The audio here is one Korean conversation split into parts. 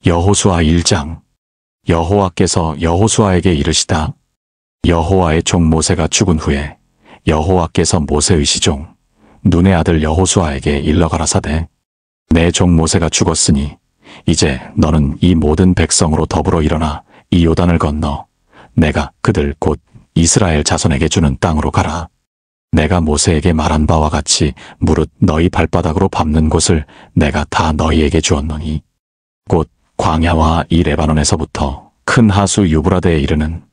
여호수아 1장. 여호와께서 여호수아에게 이르시다. 여호와의 종 모세가 죽은 후에 여호와께서 모세의 시종 눈의 아들 여호수아에게 일러 가라사대, 내 종 모세가 죽었으니 이제 너는 이 모든 백성으로 더불어 일어나 이 요단을 건너 내가 그들 곧 이스라엘 자손에게 주는 땅으로 가라. 내가 모세에게 말한 바와 같이 무릇 너희 발바닥으로 밟는 곳을 내가 다 너희에게 주었노니 곧 광야와 이 레바논에서부터 큰 하수 유브라데에 이르는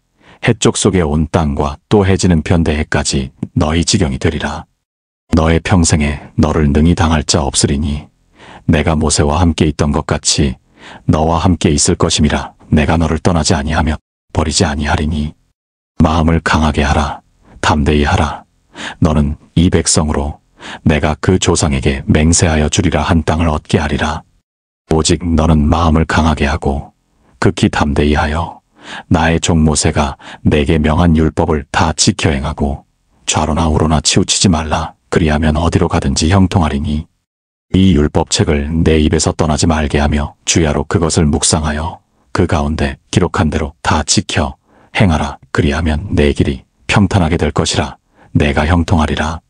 해쪽 속에 온 땅과 또 해지는 편대해까지 너희 지경이 되리라. 너의 평생에 너를 능히 당할 자 없으리니 내가 모세와 함께 있던 것 같이 너와 함께 있을 것임이라. 내가 너를 떠나지 아니하며 버리지 아니하리니 마음을 강하게 하라. 담대히 하라. 너는 이 백성으로 내가 그 조상에게 맹세하여 주리라 한 땅을 얻게 하리라. 오직 너는 마음을 강하게 하고 극히 담대히 하여 나의 종 모세가 내게 명한 율법을 다 지켜 행하고 좌로나 우로나 치우치지 말라. 그리하면 어디로 가든지 형통하리니 이 율법책을 내 입에서 떠나지 말게 하며 주야로 그것을 묵상하여 그 가운데 기록한 대로 다 지켜 행하라. 그리하면 내 길이 평탄하게 될 것이라. 내가 형통하리라.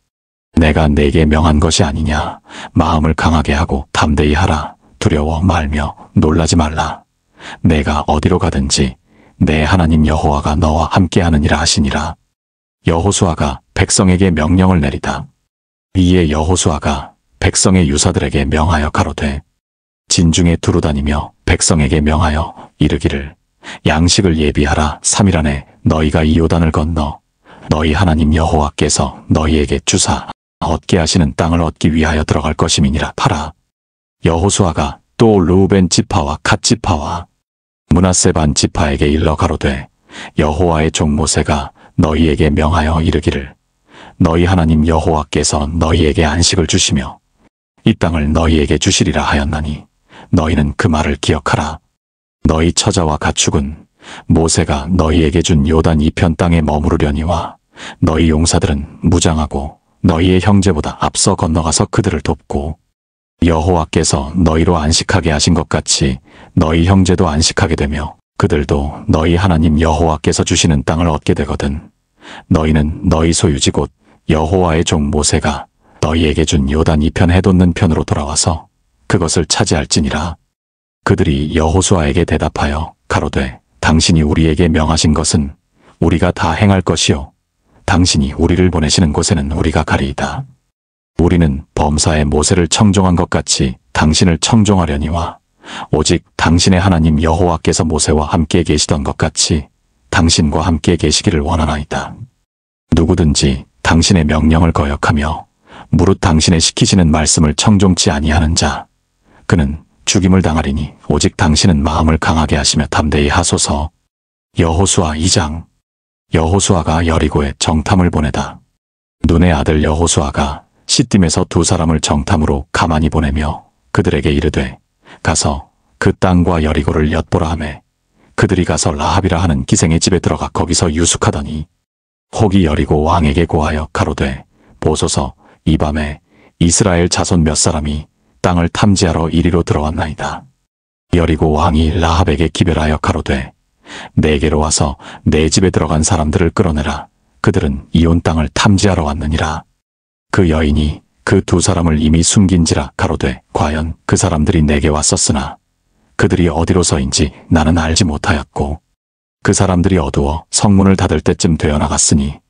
내가 내게 명한 것이 아니냐. 마음을 강하게 하고 담대히 하라. 두려워 말며 놀라지 말라. 내가 어디로 가든지 내 하나님 여호와가 너와 함께하느니라 하시니라. 여호수아가 백성에게 명령을 내리다. 이에 여호수아가 백성의 유사들에게 명하여 가로되, 진중에 두루 다니며 백성에게 명하여 이르기를, 양식을 예비하라. 3일 안에 너희가 이 요단을 건너 너희 하나님 여호와께서 너희에게 주사 얻게 하시는 땅을 얻기 위하여 들어갈 것임이니라 하라. 여호수아가 또 르우벤 지파와 갓 지파와 므낫세 반 지파에게 일러 가로되, 여호와의 종 모세가 너희에게 명하여 이르기를, 너희 하나님 여호와께서 너희에게 안식을 주시며 이 땅을 너희에게 주시리라 하였나니 너희는 그 말을 기억하라. 너희 처자와 가축은 모세가 너희에게 준 요단 이편 땅에 머무르려니와 너희 용사들은 무장하고 너희의 형제보다 앞서 건너가서 그들을 돕고 여호와께서 너희로 안식하게 하신 것 같이 너희 형제도 안식하게 되며 그들도 너희 하나님 여호와께서 주시는 땅을 얻게 되거든. 너희는 너희 소유지 곧 여호와의 종 모세가 너희에게 준 요단 이편 해돋는 편으로 돌아와서 그것을 차지할지니라. 그들이 여호수아에게 대답하여 가로되, 당신이 우리에게 명하신 것은 우리가 다 행할 것이요 당신이 우리를 보내시는 곳에는 우리가 가리이다. 우리는 범사에 모세를 청종한 것 같이 당신을 청종하려니와 오직 당신의 하나님 여호와께서 모세와 함께 계시던 것 같이 당신과 함께 계시기를 원하나이다. 누구든지 당신의 명령을 거역하며 무릇 당신의 시키시는 말씀을 청종치 아니하는 자, 그는 죽임을 당하리니 오직 당신은 마음을 강하게 하시며 담대히 하소서. 여호수아 2장. 여호수아가 여리고에 정탐을 보내다. 눈의 아들 여호수아가 시딤에서 2사람을 정탐으로 가만히 보내며 그들에게 이르되, 가서 그 땅과 여리고를 엿보라 하매 그들이 가서 라합이라 하는 기생의 집에 들어가 거기서 유숙하더니 혹이 여리고 왕에게 고하여 가로되, 보소서, 이 밤에 이스라엘 자손 몇 사람이 땅을 탐지하러 이리로 들어왔나이다. 여리고 왕이 라합에게 기별하여 가로되, 내게로 와서 내 집에 들어간 사람들을 끌어내라. 그들은 이온 땅을 탐지하러 왔느니라. 그 여인이 그 2사람을 이미 숨긴지라 가로되, 과연 그 사람들이 내게 왔었으나 그들이 어디로서인지 나는 알지 못하였고 그 사람들이 어두워 성문을 닫을 때쯤 되어 나갔으니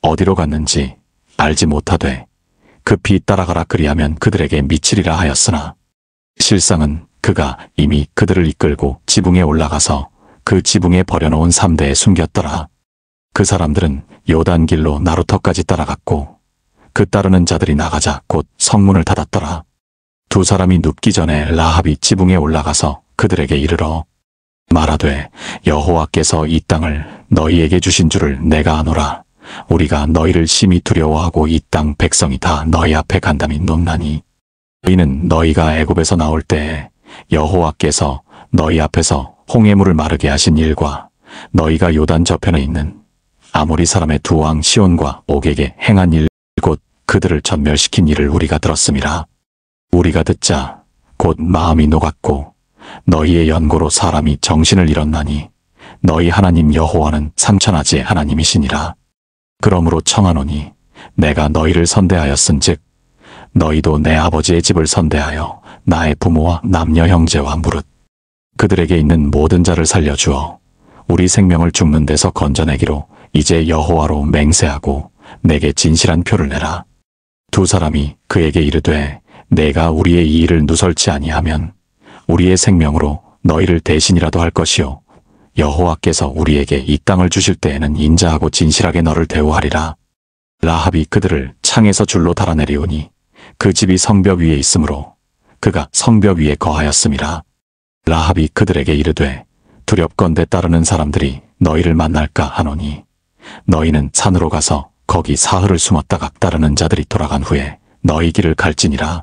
어디로 갔는지 알지 못하되 급히 따라가라. 그리하면 그들에게 미치리라 하였으나 실상은 그가 이미 그들을 이끌고 지붕에 올라가서 그 지붕에 버려놓은 3대에 숨겼더라. 그 사람들은 요단길로 나루터까지 따라갔고 그 따르는 자들이 나가자 곧 성문을 닫았더라. 2사람이 눕기 전에 라합이 지붕에 올라가서 그들에게 이르러 말하되, 여호와께서 이 땅을 너희에게 주신 줄을 내가 아노라. 우리가 너희를 심히 두려워하고 이 땅 백성이 다 너희 앞에 간담이 높나니 이는 너희가 애굽에서 나올 때에 여호와께서 너희 앞에서 홍해물을 마르게 하신 일과 너희가 요단 저편에 있는 아모리 사람의 2왕 시온과 옥에게 행한 일 곧 그들을 전멸시킨 일을 우리가 들었음이라. 우리가 듣자 곧 마음이 녹았고 너희의 연고로 사람이 정신을 잃었나니 너희 하나님 여호와는 삼천하지의 하나님이시니라. 그러므로 청하노니 내가 너희를 선대하였은즉 너희도 내 아버지의 집을 선대하여 나의 부모와 남녀 형제와 무릇 그들에게 있는 모든 자를 살려주어 우리 생명을 죽는 데서 건져내기로 이제 여호와로 맹세하고 내게 진실한 표를 내라. 두 사람이 그에게 이르되 내가 우리의 이 일을 누설치 아니하면 우리의 생명으로 너희를 대신이라도 할 것이요 여호와께서 우리에게 이 땅을 주실 때에는 인자하고 진실하게 너를 대우하리라. 라합이 그들을 창에서 줄로 달아내리오니 그 집이 성벽 위에 있으므로 그가 성벽 위에 거하였음이라. 라합이 그들에게 이르되 두렵건대 따르는 사람들이 너희를 만날까 하노니 너희는 산으로 가서 거기 사흘을 숨었다가 따르는 자들이 돌아간 후에 너희 길을 갈지니라.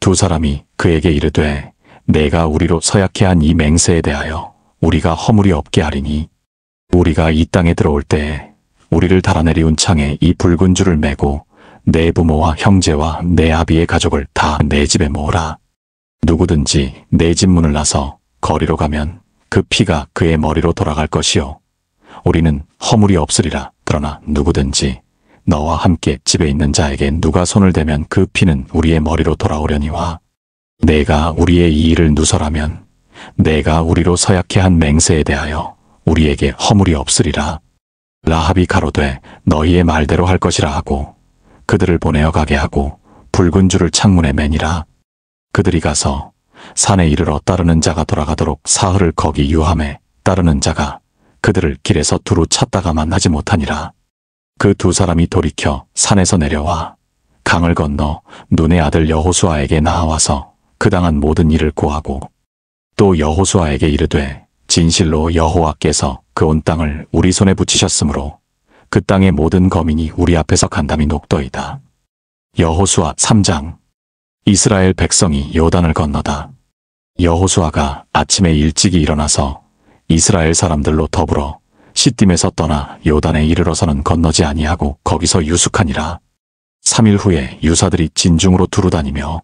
두 사람이 그에게 이르되 내가 우리로 서약해 한 이 맹세에 대하여 우리가 허물이 없게 하리니 우리가 이 땅에 들어올 때에 우리를 달아내리운 창에 이 붉은 줄을 매고 내 부모와 형제와 내 아비의 가족을 다 내 집에 모으라. 누구든지 내 집 문을 나서 거리로 가면 그 피가 그의 머리로 돌아갈 것이요 우리는 허물이 없으리라. 그러나 누구든지 너와 함께 집에 있는 자에게 누가 손을 대면 그 피는 우리의 머리로 돌아오려니와 내가 우리의 이 일을 누설하면 내가 우리로 서약해 한 맹세에 대하여 우리에게 허물이 없으리라. 라합이 가로되 너희의 말대로 할 것이라 하고 그들을 보내어 가게 하고 붉은 줄을 창문에 매니라. 그들이 가서 산에 이르러 따르는 자가 돌아가도록 사흘을 거기 유함에 따르는 자가 그들을 길에서 두루 찾다가 만나지 못하니라. 그 두 사람이 돌이켜 산에서 내려와 강을 건너 눈의 아들 여호수아에게 나아와서 그 당한 모든 일을 고하고 또 여호수아에게 이르되 진실로 여호와께서 그 온 땅을 우리 손에 붙이셨으므로 그 땅의 모든 거민이 우리 앞에서 간담이 녹도이다. 여호수아 3장. 이스라엘 백성이 요단을 건너다. 여호수아가 아침에 일찍이 일어나서 이스라엘 사람들로 더불어 시딤에서 떠나 요단에 이르러서는 건너지 아니하고 거기서 유숙하니라. 3일 후에 유사들이 진중으로 두루다니며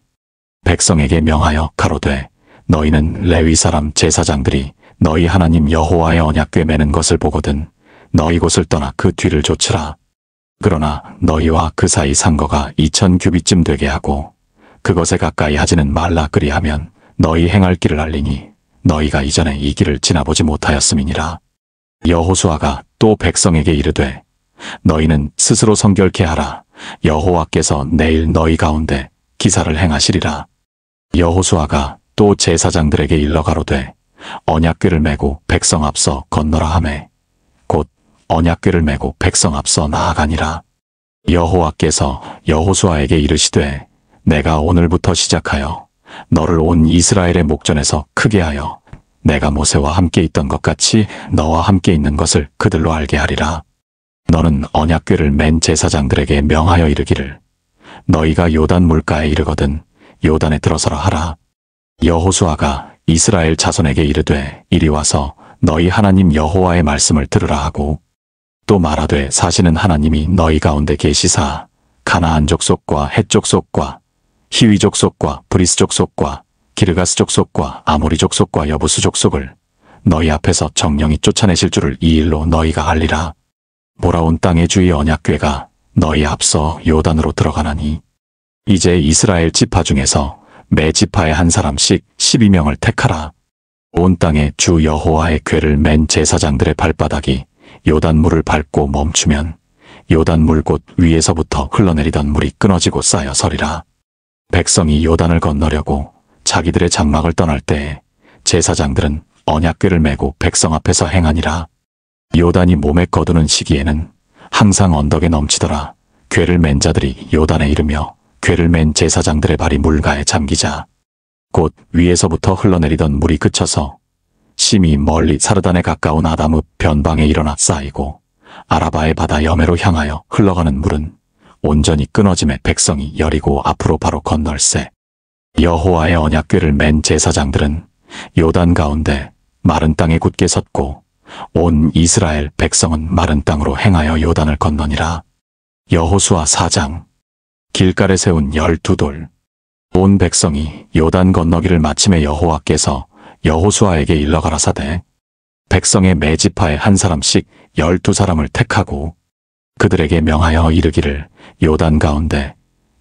백성에게 명하여 가로되 너희는 레위 사람 제사장들이 너희 하나님 여호와의 언약궤 매는 것을 보거든 너희 곳을 떠나 그 뒤를 좇으라. 그러나 너희와 그 사이 상거가 2000규빗쯤 되게 하고 그것에 가까이 하지는 말라. 그리하면 너희 행할 길을 알리니 너희가 이전에 이 길을 지나보지 못하였음이니라. 여호수아가 또 백성에게 이르되 너희는 스스로 성결케 하라. 여호와께서 내일 너희 가운데 기사를 행하시리라. 여호수아가 또 제사장들에게 일러 가로되 언약궤를 메고 백성 앞서 건너라 하매 곧 언약궤를 메고 백성 앞서 나아가니라. 여호와께서 여호수아에게 이르시되 내가 오늘부터 시작하여 너를 온 이스라엘의 목전에서 크게 하여 내가 모세와 함께 있던 것 같이 너와 함께 있는 것을 그들로 알게 하리라. 너는 언약궤를 맨 제사장들에게 명하여 이르기를 너희가 요단 물가에 이르거든 요단에 들어서라 하라. 여호수아가 이스라엘 자손에게 이르되 이리 와서 너희 하나님 여호와의 말씀을 들으라 하고 또 말하되 사시는 하나님이 너희 가운데 계시사 가나안 족속과 헷 족속과 히위 족속과 브리스 족속과 기르가스 족속과 아모리 족속과 여부스 족속을 너희 앞에서 정령이 쫓아내실 줄을 이 일로 너희가 알리라. 보라온 땅의 주의 언약궤가 너희 앞서 요단으로 들어가나니 이제 이스라엘 지파 중에서 매 지파에 한 사람씩 12명을 택하라. 온 땅에 주 여호와의 궤를 맨 제사장들의 발바닥이 요단 물을 밟고 멈추면 요단 물 곳 위에서부터 흘러내리던 물이 끊어지고 쌓여 서리라. 백성이 요단을 건너려고 자기들의 장막을 떠날 때에 제사장들은 언약궤를 메고 백성 앞에서 행하니라. 요단이 몸에 거두는 시기에는 항상 언덕에 넘치더라. 궤를 맨 자들이 요단에 이르며 궤를 맨 제사장들의 발이 물가에 잠기자 곧 위에서부터 흘러내리던 물이 그쳐서 심히 멀리 사르단에 가까운 아담읍 변방에 일어나 쌓이고 아라바의 바다 여매로 향하여 흘러가는 물은 온전히 끊어짐에 백성이 여리고 앞으로 바로 건널세. 여호와의 언약궤를 맨 제사장들은 요단 가운데 마른 땅에 굳게 섰고 온 이스라엘 백성은 마른 땅으로 행하여 요단을 건너니라. 여호수아 4장. 길갈에 세운 12돌. 온 백성이 요단 건너기를 마침에 여호와께서 여호수아에게 일러 가라사대 백성의 매 지파에 한 사람씩 12사람을 택하고 그들에게 명하여 이르기를 요단 가운데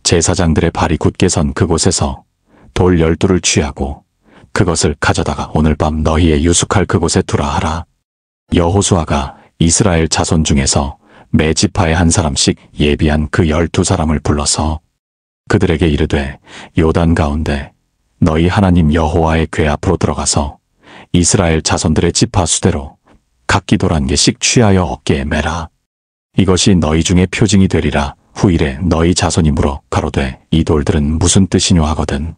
제사장들의 발이 굳게 선 그곳에서 돌 12를 취하고 그것을 가져다가 오늘 밤 너희의 유숙할 그곳에 두라 하라. 여호수아가 이스라엘 자손 중에서 매 지파에 한 사람씩 예비한 그 12사람을 불러서 그들에게 이르되 요단 가운데 너희 하나님 여호와의 궤 앞으로 들어가서 이스라엘 자손들의 지파 수대로 각 기돌 1개씩 취하여 어깨에 매라. 이것이 너희 중에 표징이 되리라. 후일에 너희 자손이 물어 가로되 이 돌들은 무슨 뜻이뇨 하거든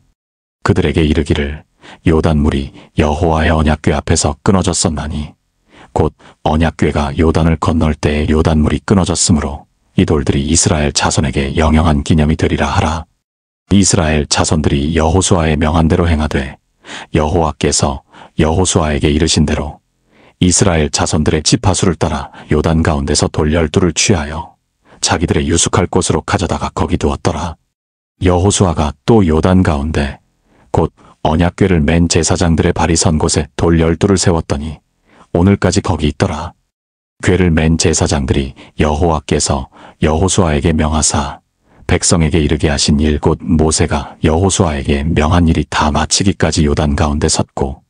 그들에게 이르기를 요단물이 여호와의 언약궤 앞에서 끊어졌었나니 곧 언약궤가 요단을 건널 때에 요단물이 끊어졌으므로 이 돌들이 이스라엘 자손에게 영영한 기념이 되리라 하라. 이스라엘 자손들이 여호수아의 명한 대로 행하되 여호와께서 여호수아에게 이르신 대로 이스라엘 자손들의 지파수를 따라 요단 가운데서 돌 12를 취하여 자기들의 유숙할 곳으로 가져다가 거기 두었더라. 여호수아가 또 요단 가운데 곧 언약궤를 맨 제사장들의 발이 선 곳에 돌 12를 세웠더니 오늘까지 거기 있더라. 궤를 맨 제사장들이 여호와께서 여호수아에게 명하사 백성에게 이르게 하신 일 곧 모세가 여호수아에게 명한 일이 다 마치기까지 요단 가운데 섰고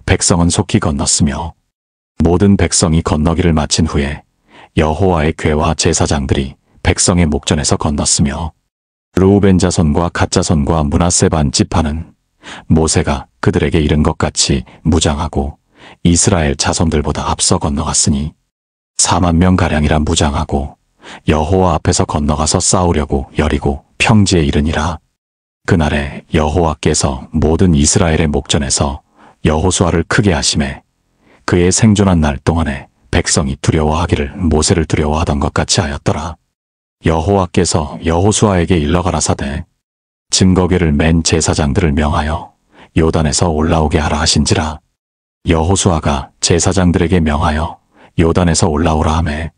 백성은 속히 건넜으며 모든 백성이 건너기를 마친 후에 여호와의 궤와 제사장들이 백성의 목전에서 건넜으며 르우벤 자손과 갓 자손과 므낫세 반 지파는 모세가 그들에게 이른 것 같이 무장하고 이스라엘 자손들보다 앞서 건너갔으니 4만 명가량이라 무장하고 여호와 앞에서 건너가서 싸우려고 여리고 평지에 이르니라. 그날에 여호와께서 모든 이스라엘의 목전에서 여호수아를 크게 하심에 그의 생존한 날 동안에 백성이 두려워하기를 모세를 두려워하던 것 같이 하였더라. 여호와께서 여호수아에게 일러 가라사대 증거궤를 맨 제사장들을 명하여 요단에서 올라오게 하라 하신지라. 여호수아가 제사장들에게 명하여 요단에서 올라오라 하매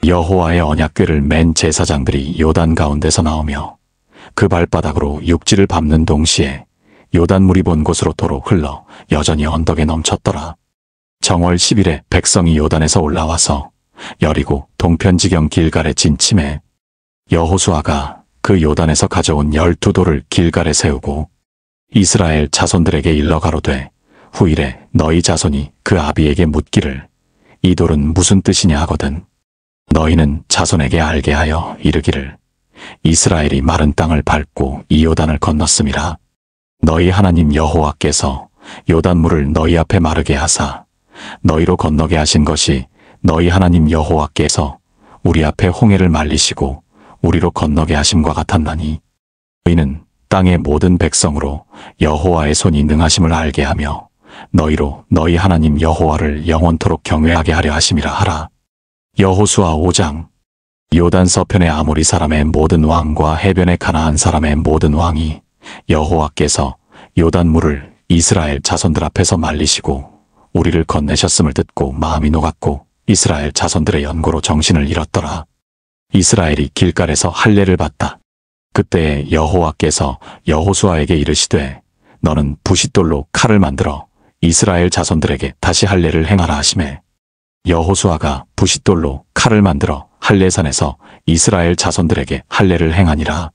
여호와의 언약궤를 맨 제사장들이 요단 가운데서 나오며 그 발바닥으로 육지를 밟는 동시에 요단물이 본 곳으로 도로 흘러 여전히 언덕에 넘쳤더라. 정월 10일에 백성이 요단에서 올라와서 여리고 동편지경 길갈에 진침해 여호수아가 그 요단에서 가져온 12돌을 길갈에 세우고 이스라엘 자손들에게 일러 가로되 후일에 너희 자손이 그 아비에게 묻기를 이 돌은 무슨 뜻이냐 하거든 너희는 자손에게 알게 하여 이르기를 이스라엘이 마른 땅을 밟고 이 요단을 건넜음이라. 너희 하나님 여호와께서 요단물을 너희 앞에 마르게 하사 너희로 건너게 하신 것이 너희 하나님 여호와께서 우리 앞에 홍해를 말리시고 우리로 건너게 하심과 같았나니 너희는 땅의 모든 백성으로 여호와의 손이 능하심을 알게 하며 너희로 너희 하나님 여호와를 영원토록 경외하게 하려 하심이라 하라. 여호수아 5장. 요단 서편의 아모리 사람의 모든 왕과 해변의 가나안 사람의 모든 왕이 여호와께서 요단물을 이스라엘 자손들 앞에서 말리시고 우리를 건네셨음을 듣고 마음이 녹았고 이스라엘 자손들의 연고로 정신을 잃었더라. 이스라엘이 길갈에서 할례를 받다. 그때에 여호와께서 여호수아에게 이르시되 너는 부싯돌로 칼을 만들어 이스라엘 자손들에게 다시 할례를 행하라 하시매 여호수아가 부싯돌로 칼을 만들어 할례산에서 이스라엘 자손들에게 할례를 행하니라.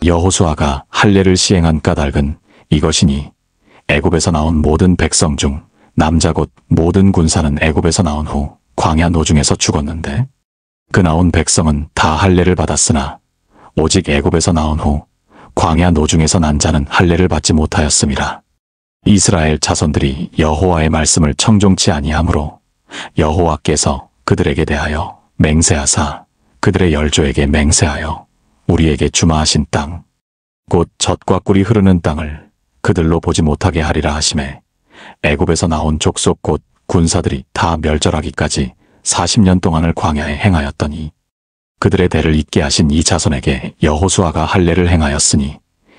여호수아가 할례를 시행한 까닭은 이것이니 애굽에서 나온 모든 백성 중 남자 곧 모든 군사는 애굽에서 나온 후 광야 노중에서 죽었는데 그 나온 백성은 다 할례를 받았으나 오직 애굽에서 나온 후 광야 노중에서 난 자는 할례를 받지 못하였음이라. 이스라엘 자손들이 여호와의 말씀을 청종치 아니하므로 여호와께서 그들에게 대하여 맹세하사 그들의 열조에게 맹세하여 우리에게 주마하신 땅 곧 젖과 꿀이 흐르는 땅을 그들로 보지 못하게 하리라 하시매 애굽에서 나온 족속 곧 군사들이 다 멸절하기까지 40년 동안을 광야에 행하였더니 그들의 대를 잇게 하신 이 자손에게 여호수아가 할례를 행하였으니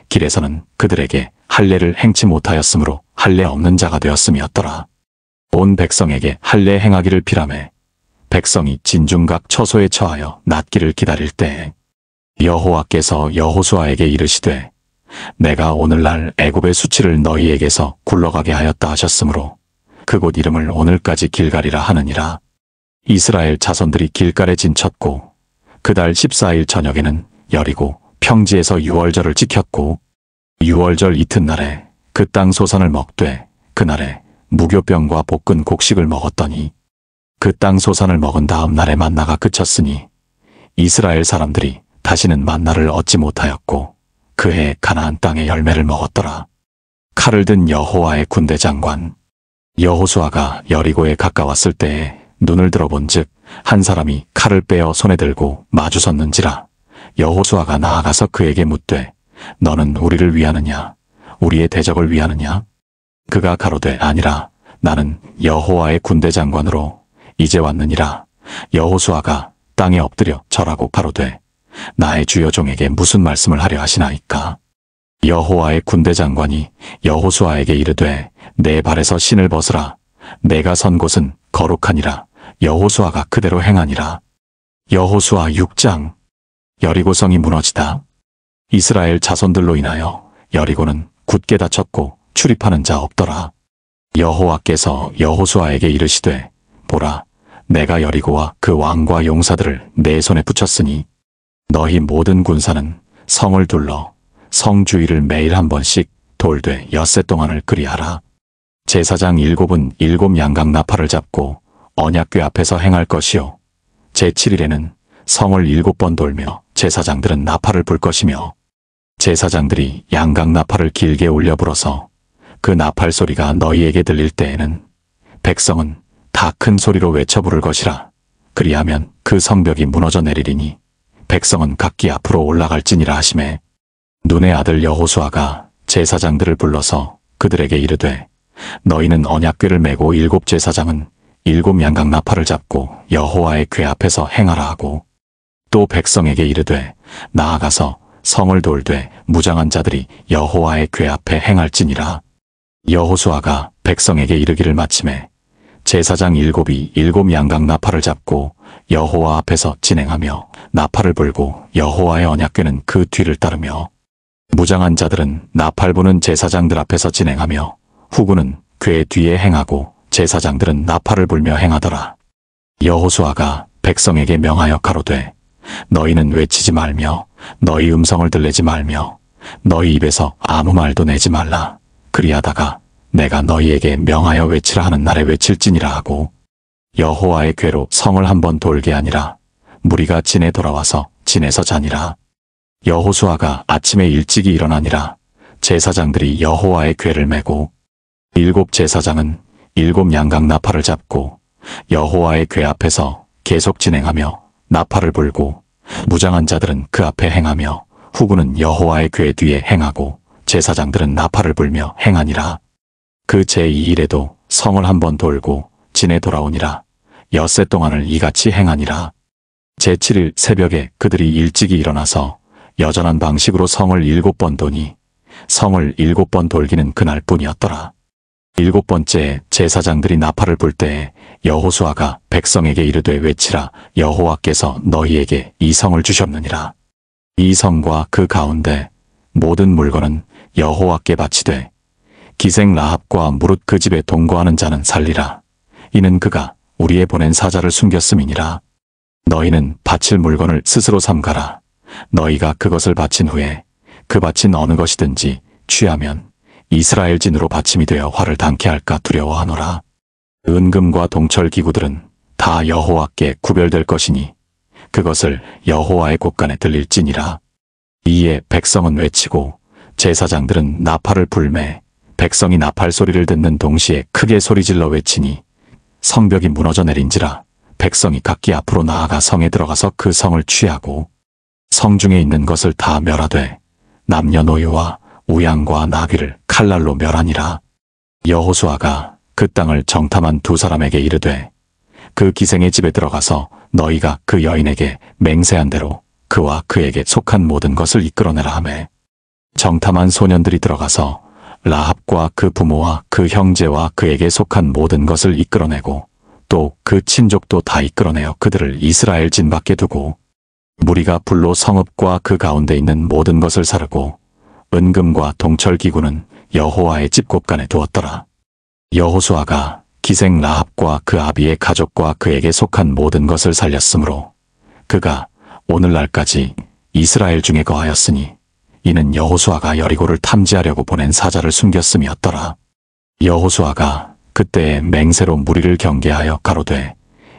길에서는 그들에게 할례를 행치 못하였으므로 할례 없는 자가 되었음이었더라. 온 백성에게 할례 행하기를 피라매 백성이 진중각 처소에 처하여 낫기를 기다릴 때에 여호와께서 여호수아에게 이르시되 내가 오늘날 애굽의 수치를 너희에게서 굴러가게 하였다 하셨으므로 그곳 이름을 오늘까지 길갈이라 하느니라. 이스라엘 자손들이 길갈에 진쳤고 그 달 14일 저녁에는 여리고 평지에서 유월절을 지켰고 유월절 이튿날에 그 땅 소산을 먹되 그날에 무교병과 볶은 곡식을 먹었더니 그 땅 소산을 먹은 다음 날에 만나가 그쳤으니 이스라엘 사람들이 다시는 만나를 얻지 못하였고 그해 가나안 땅의 열매를 먹었더라. 칼을 든 여호와의 군대 장관 여호수아가 여리고에 가까웠을 때에 눈을 들어본즉 한 사람이 칼을 빼어 손에 들고 마주섰는지라. 여호수아가 나아가서 그에게 묻되 너는 우리를 위하느냐 우리의 대적을 위하느냐? 그가 가로되 아니라 나는 여호와의 군대 장관으로 이제 왔느니라. 여호수아가 땅에 엎드려 절하고 가로되 나의 주여 종에게 무슨 말씀을 하려 하시나이까? 여호와의 군대 장관이 여호수아에게 이르되 내 발에서 신을 벗으라. 내가 선 곳은 거룩하니라. 여호수아가 그대로 행하니라. 여호수아 6장. 여리고성이 무너지다. 이스라엘 자손들로 인하여 여리고는 굳게 닫혔고 출입하는 자 없더라. 여호와께서 여호수아에게 이르시되 보라 내가 여리고와 그 왕과 용사들을 내 손에 붙였으니 너희 모든 군사는 성을 둘러 성 주위를 매일 한 번씩 돌되 엿새 동안을 그리하라. 제사장 7은 7 양각 나팔을 잡고 언약궤 앞에서 행할 것이요 제7일에는 성을 7번 돌며 제사장들은 나팔을 불 것이며 제사장들이 양각 나팔을 길게 올려 불어서 그 나팔 소리가 너희에게 들릴 때에는 백성은 다 큰 소리로 외쳐 부를 것이라. 그리하면 그 성벽이 무너져 내리리니 백성은 각기 앞으로 올라갈지니라 하시매 눈의 아들 여호수아가 제사장들을 불러서 그들에게 이르되 너희는 언약궤를 메고 7 제사장은 7 양각 나팔을 잡고 여호와의 궤 앞에서 행하라 하고 또 백성에게 이르되 나아가서 성을 돌되 무장한 자들이 여호와의 궤 앞에 행할지니라. 여호수아가 백성에게 이르기를 마침에 제사장 7이 7 양각 나팔을 잡고 여호와 앞에서 진행하며 나팔을 불고 여호와의 언약궤는 그 뒤를 따르며 무장한 자들은 나팔 부는 제사장들 앞에서 진행하며 후군은 궤 뒤에 행하고 제사장들은 나팔을 불며 행하더라. 여호수아가 백성에게 명하여 가로되 너희는 외치지 말며 너희 음성을 들내지 말며 너희 입에서 아무 말도 내지 말라. 그리하다가 내가 너희에게 명하여 외치라 하는 날에 외칠지니라 하고 여호와의 궤로 성을 한번 돌게 하니라. 무리가 진에 돌아와서 진에서 자니라. 여호수아가 아침에 일찍이 일어나니라. 제사장들이 여호와의 궤를 메고 7 제사장은 7 양각 나팔을 잡고 여호와의 궤 앞에서 계속 진행하며 나팔을 불고 무장한 자들은 그 앞에 행하며 후군은 여호와의 궤 뒤에 행하고 제사장들은 나팔을 불며 행하니라. 그 제2일에도 성을 한번 돌고 진에 돌아오니라. 엿새 동안을 이같이 행하니라. 제7일 새벽에 그들이 일찍이 일어나서 여전한 방식으로 성을 7번 도니 성을 7번 돌기는 그날 뿐이었더라. 7번째에 제사장들이 나팔을 불 때에 여호수아가 백성에게 이르되 외치라. 여호와께서 너희에게 이 성을 주셨느니라. 이 성과 그 가운데 모든 물건은 여호와께 바치되 기생 라합과 무릇 그 집에 동거하는 자는 살리라. 이는 그가 우리의 보낸 사자를 숨겼음이니라. 너희는 바칠 물건을 스스로 삼가라. 너희가 그것을 바친 후에 그 바친 어느 것이든지 취하면 이스라엘 진으로 받침이 되어 화를 당케 할까 두려워하노라. 은금과 동철 기구들은 다 여호와께 구별될 것이니 그것을 여호와의 곳간에 들릴지니라. 이에 백성은 외치고 제사장들은 나팔을 불매 백성이 나팔 소리를 듣는 동시에 크게 소리질러 외치니 성벽이 무너져 내린지라. 백성이 각기 앞으로 나아가 성에 들어가서 그 성을 취하고 성중에 있는 것을 다 멸하되 남녀노유와 우양과 나귀를 칼날로 멸하니라. 여호수아가 그 땅을 정탐한 2 사람에게 이르되 그 기생의 집에 들어가서 너희가 그 여인에게 맹세한 대로 그와 그에게 속한 모든 것을 이끌어내라 하매 정탐한 소년들이 들어가서 라합과 그 부모와 그 형제와 그에게 속한 모든 것을 이끌어내고 또 그 친족도 다 이끌어내어 그들을 이스라엘 진 밖에 두고 무리가 불로 성읍과 그 가운데 있는 모든 것을 사르고 은금과 동철 기구는 여호와의 집곳간에 두었더라. 여호수아가 기생 라합과 그 아비의 가족과 그에게 속한 모든 것을 살렸으므로 그가 오늘날까지 이스라엘 중에 거하였으니 이는 여호수아가 여리고를 탐지하려고 보낸 사자를 숨겼음이었더라. 여호수아가 그때에 맹세로 무리를 경계하여 가로되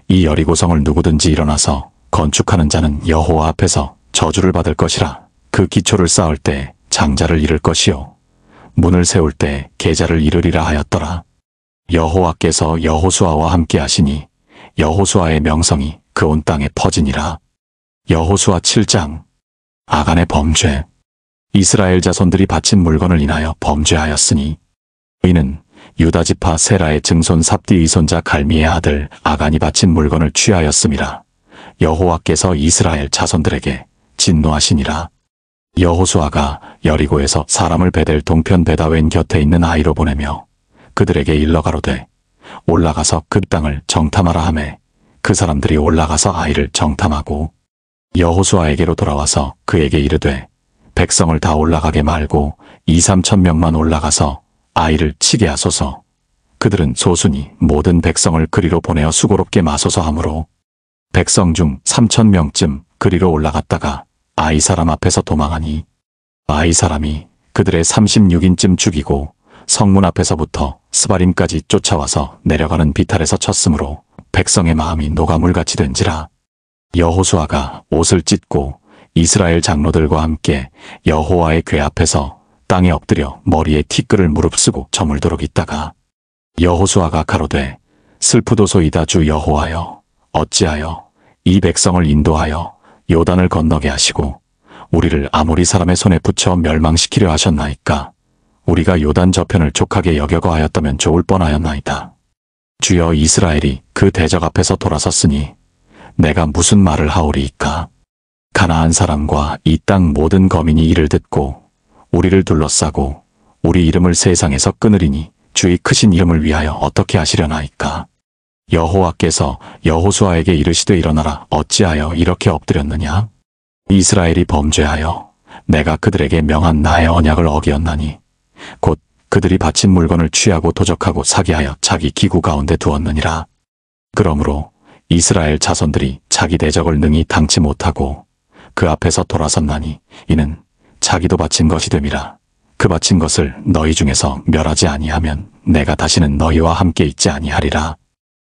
이 여리고성을 누구든지 일어나서 건축하는 자는 여호와 앞에서 저주를 받을 것이라. 그 기초를 쌓을 때 장자를 잃을 것이요 문을 세울 때 계자를 잃으리라 하였더라. 여호와께서 여호수아와 함께 하시니 여호수아의 명성이 그 온 땅에 퍼지니라. 여호수아 7장. 아간의 범죄. 이스라엘 자손들이 바친 물건을 인하여 범죄하였으니 이는 유다 지파 세라의 증손 삽디의 손자 갈미의 아들 아간이 바친 물건을 취하였음이라. 여호와께서 이스라엘 자손들에게 진노하시니라. 여호수아가 여리고에서 사람을 베델 동편 베다웬 곁에 있는 아이로 보내며 그들에게 일러 가로되 올라가서 그 땅을 정탐하라 하매 그 사람들이 올라가서 아이를 정탐하고 여호수아에게로 돌아와서 그에게 이르되 백성을 다 올라가게 말고 2~3천 명만 올라가서 아이를 치게 하소서. 그들은 소순이 모든 백성을 그리로 보내어 수고롭게 마소서 하므로 백성 중 3,000명쯤 그리로 올라갔다가 아이 사람 앞에서 도망하니 아이 사람이 그들의 36인쯤 죽이고 성문 앞에서부터 스바림까지 쫓아와서 내려가는 비탈에서 쳤으므로 백성의 마음이 녹아물같이 된지라. 여호수아가 옷을 찢고 이스라엘 장로들과 함께 여호와의 궤 앞에서 땅에 엎드려 머리에 티끌을 무릅쓰고 저물도록 있다가 여호수아가 가로되 슬프도소이다 주 여호와여 어찌하여 이 백성을 인도하여 요단을 건너게 하시고 우리를 아모리 사람의 손에 붙여 멸망시키려 하셨나이까. 우리가 요단 저편을 족하게 여겨거하였다면 좋을 뻔하였나이다. 주여 이스라엘이 그 대적 앞에서 돌아섰으니 내가 무슨 말을 하오리이까. 가나안 사람과 이 땅 모든 거민이 이를 듣고 우리를 둘러싸고 우리 이름을 세상에서 끊으리니 주의 크신 이름을 위하여 어떻게 하시려나이까. 여호와께서 여호수아에게 이르시되 일어나라. 어찌하여 이렇게 엎드렸느냐. 이스라엘이 범죄하여 내가 그들에게 명한 나의 언약을 어기었나니 곧 그들이 바친 물건을 취하고 도적하고 사기하여 자기 기구 가운데 두었느니라. 그러므로 이스라엘 자손들이 자기 대적을 능히 당치 못하고 그 앞에서 돌아섰나니 이는 자기도 바친 것이 됨이라. 그 바친 것을 너희 중에서 멸하지 아니하면 내가 다시는 너희와 함께 있지 아니하리라.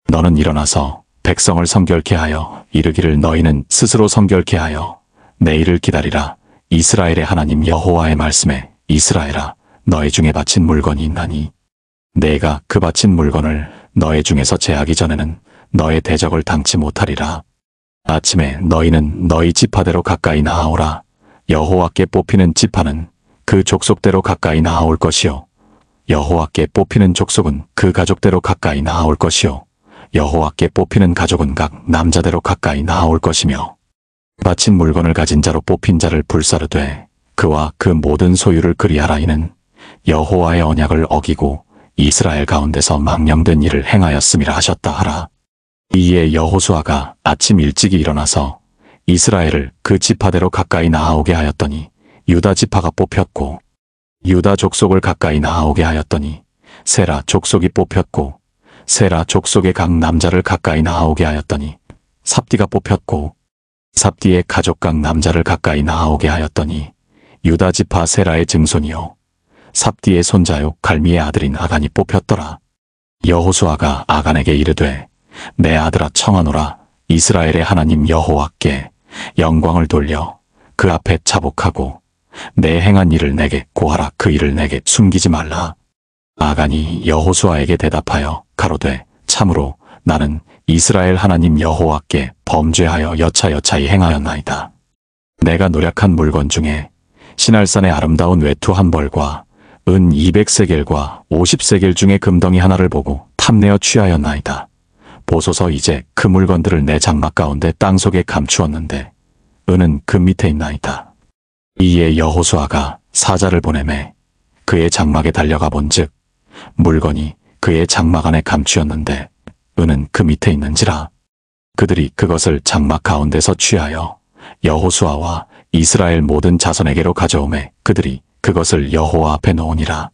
너는 일어나서 백성을 성결케 하여 이르기를 너희는 스스로 성결케 하여 내일을 기다리라. 이스라엘의 하나님 여호와의 말씀에 이스라엘아 너희 중에 바친 물건이 있나니 내가 그 바친 물건을 너희 중에서 제하기 전에는 너의 대적을 당치 못하리라. 아침에 너희는 너희 지파대로 가까이 나아오라. 여호와께 뽑히는 지파는 그 족속대로 가까이 나아올 것이요 여호와께 뽑히는 족속은 그 가족대로 가까이 나아올 것이요 여호와께 뽑히는 가족은 각 남자대로 가까이 나아올 것이며 바친 물건을 가진 자로 뽑힌 자를 불사르되 그와 그 모든 소유를 그리하라. 이는 여호와의 언약을 어기고 이스라엘 가운데서 망령된 일을 행하였음이라 하셨다 하라. 이에 여호수아가 아침 일찍이 일어나서 이스라엘을 그 지파대로 가까이 나아오게 하였더니 유다 지파가 뽑혔고 유다 족속을 가까이 나아오게 하였더니 세라 족속이 뽑혔고 세라 족속의 각 남자를 가까이 나아오게 하였더니 삽디가 뽑혔고 삽디의 가족 각 남자를 가까이 나아오게 하였더니 유다 지파 세라의 증손이요 삽디의 손자요 갈미의 아들인 아간이 뽑혔더라. 여호수아가 아간에게 이르되 내 아들아 청하노라. 이스라엘의 하나님 여호와께 영광을 돌려 그 앞에 자복하고 내 행한 일을 내게 고하라. 그 일을 내게 숨기지 말라. 아간이 여호수아에게 대답하여 가로되 참으로 나는 이스라엘 하나님 여호와께 범죄하여 여차여차히 행하였나이다. 내가 노력한 물건 중에 시날산의 아름다운 외투 한 벌과 은 200세겔과 50세겔 중에 금덩이 하나를 보고 탐내어 취하였나이다. 보소서 이제 그 물건들을 내 장막 가운데 땅속에 감추었는데 은은 그 밑에 있나이다. 이에 여호수아가 사자를 보내매 그의 장막에 달려가 본즉 물건이 그의 장막 안에 감추었는데 은은 그 밑에 있는지라. 그들이 그것을 장막 가운데서 취하여 여호수아와 이스라엘 모든 자손에게로 가져오매 그들이 그것을 여호와 앞에 놓으니라.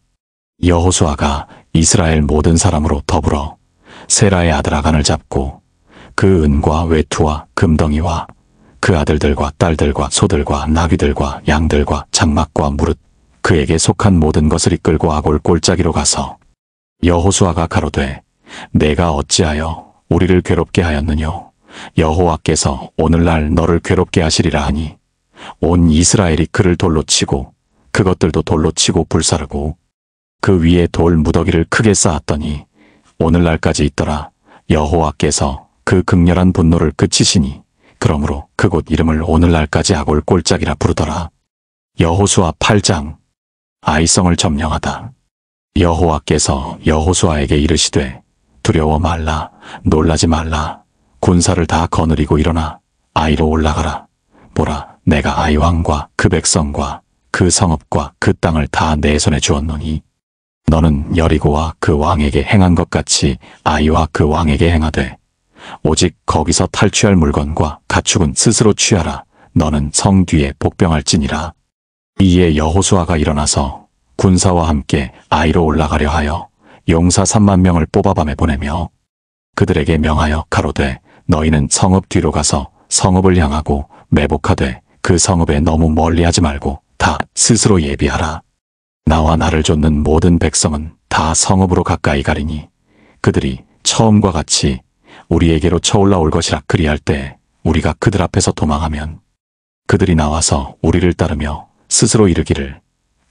여호수아가 이스라엘 모든 사람으로 더불어 세라의 아들 아간을 잡고 그 은과 외투와 금덩이와 그 아들들과 딸들과 소들과 나귀들과 양들과 장막과 무릇 그에게 속한 모든 것을 이끌고 아골 골짜기로 가서 여호수아가 가로되 내가 어찌하여 우리를 괴롭게 하였느뇨. 여호와께서 오늘날 너를 괴롭게 하시리라 하니 온 이스라엘이 그를 돌로 치고 그것들도 돌로 치고 불사르고 그 위에 돌 무더기를 크게 쌓았더니 오늘날까지 있더라. 여호와께서 그 극렬한 분노를 그치시니 그러므로 그곳 이름을 오늘날까지 아골 골짜기라 부르더라. 여호수아 8장. 아이성을 점령하다. 여호와께서 여호수아에게 이르시되 두려워 말라, 놀라지 말라. 군사를 다 거느리고 일어나 아이로 올라가라. 보라, 내가 아이 왕과 그 백성과 그 성읍과 그 땅을 다 내 손에 주었노니 너는 여리고와 그 왕에게 행한 것 같이 아이와 그 왕에게 행하되 오직 거기서 탈취할 물건과 가축은 스스로 취하라. 너는 성 뒤에 복병할지니라. 이에 여호수아가 일어나서 군사와 함께 아이로 올라가려 하여 용사 3만 명을 뽑아 밤에 보내며 그들에게 명하여 가로되 너희는 성읍 뒤로 가서 성읍을 향하고 매복하되 그 성읍에 너무 멀리하지 말고 다 스스로 예비하라. 나와 나를 좇는 모든 백성은 다 성읍으로 가까이 가리니 그들이 처음과 같이 우리에게로 쳐올라올 것이라. 그리할 때 우리가 그들 앞에서 도망하면 그들이 나와서 우리를 따르며 스스로 이르기를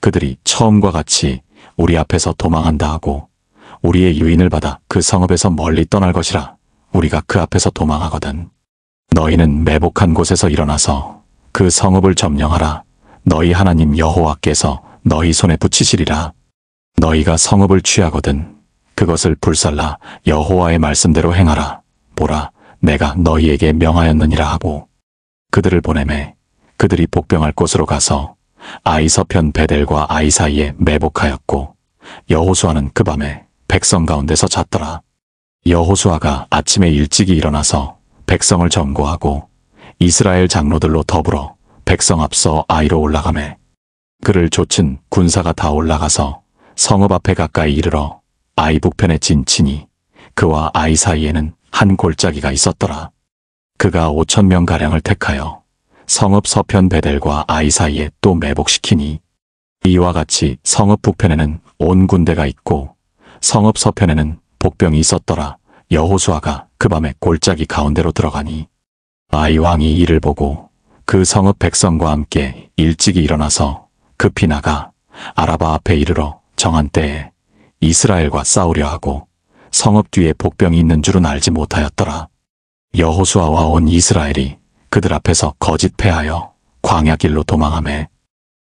그들이 처음과 같이 우리 앞에서 도망한다 하고 우리의 유인을 받아 그 성읍에서 멀리 떠날 것이라. 우리가 그 앞에서 도망하거든 너희는 매복한 곳에서 일어나서 그 성읍을 점령하라. 너희 하나님 여호와께서 너희 손에 붙이시리라. 너희가 성읍을 취하거든 그것을 불살라 여호와의 말씀대로 행하라. 보라, 내가 너희에게 명하였느니라 하고 그들을 보내매 그들이 복병할 곳으로 가서 아이 서편 베델과 아이 사이에 매복하였고 여호수아는 그 밤에 백성 가운데서 잤더라. 여호수아가 아침에 일찍이 일어나서 백성을 점거하고 이스라엘 장로들로 더불어 백성 앞서 아이로 올라가매 그를 좇은 군사가 다 올라가서 성읍 앞에 가까이 이르러 아이 북편에 진치니 그와 아이 사이에는 한 골짜기가 있었더라. 그가 5,000명가량을 택하여 성읍 서편 베델과 아이 사이에 또 매복시키니 이와 같이 성읍 북편에는 온 군대가 있고 성읍 서편에는 복병이 있었더라. 여호수아가 그 밤에 골짜기 가운데로 들어가니 아이 왕이 이를 보고 그 성읍 백성과 함께 일찍이 일어나서 급히 나가 아라바 앞에 이르러 정한 때에 이스라엘과 싸우려 하고 성읍 뒤에 복병이 있는 줄은 알지 못하였더라. 여호수아와 온 이스라엘이 그들 앞에서 거짓 패하여 광야길로 도망하매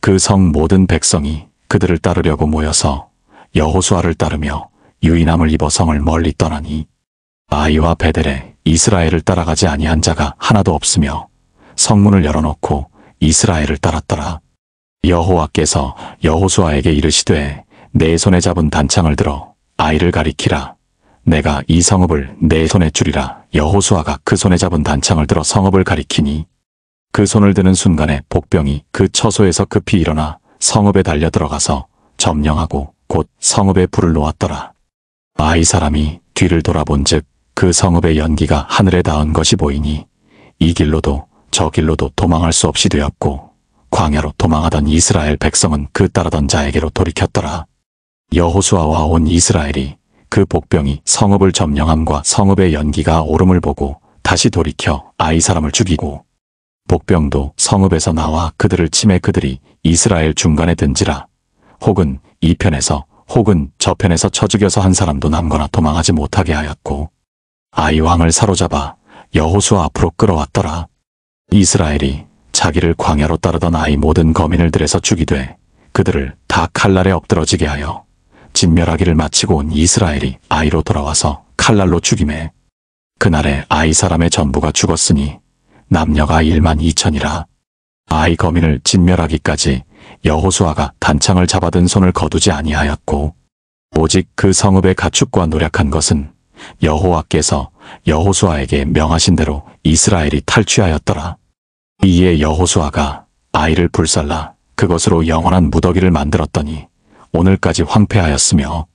그 성 모든 백성이 그들을 따르려고 모여서 여호수아를 따르며 유인함을 입어 성을 멀리 떠나니 아이와 베델에 이스라엘을 따라가지 아니한 자가 하나도 없으며 성문을 열어놓고 이스라엘을 따랐더라. 여호와께서 여호수아에게 이르시되 내 손에 잡은 단창을 들어 아이를 가리키라. 내가 이 성읍을 내 손에 주리라. 여호수아가 그 손에 잡은 단창을 들어 성읍을 가리키니 그 손을 드는 순간에 복병이 그 처소에서 급히 일어나 성읍에 달려 들어가서 점령하고 곧 성읍에 불을 놓았더라. 아이 사람이 뒤를 돌아본즉 그 성읍의 연기가 하늘에 닿은 것이 보이니 이 길로도 저 길로도 도망할 수 없이 되었고 광야로 도망하던 이스라엘 백성은 그 따르던 자에게로 돌이켰더라. 여호수아와 온 이스라엘이 그 복병이 성읍을 점령함과 성읍의 연기가 오름을 보고 다시 돌이켜 아이 사람을 죽이고 복병도 성읍에서 나와 그들을 치매 그들이 이스라엘 중간에 든지라. 혹은 이 편에서 혹은 저 편에서 쳐 죽여서 한 사람도 남거나 도망하지 못하게 하였고 아이 왕을 사로잡아 여호수아 앞으로 끌어왔더라. 이스라엘이 자기를 광야로 따르던 아이 모든 거민을 들에서 죽이되 그들을 다 칼날에 엎드러지게 하여 진멸하기를 마치고 온 이스라엘이 아이로 돌아와서 칼날로 죽이매 그날에 아이 사람의 전부가 죽었으니 남녀가 12,000이라. 아이 거민을 진멸하기까지 여호수아가 단창을 잡아든 손을 거두지 아니하였고 오직 그 성읍의 가축과 노력한 것은 여호와께서 여호수아에게 명하신 대로 이스라엘이 탈취하였더라. 이에 여호수아가 아이를 불살라 그것으로 영원한 무더기를 만들었더니 오늘까지 황폐하였으며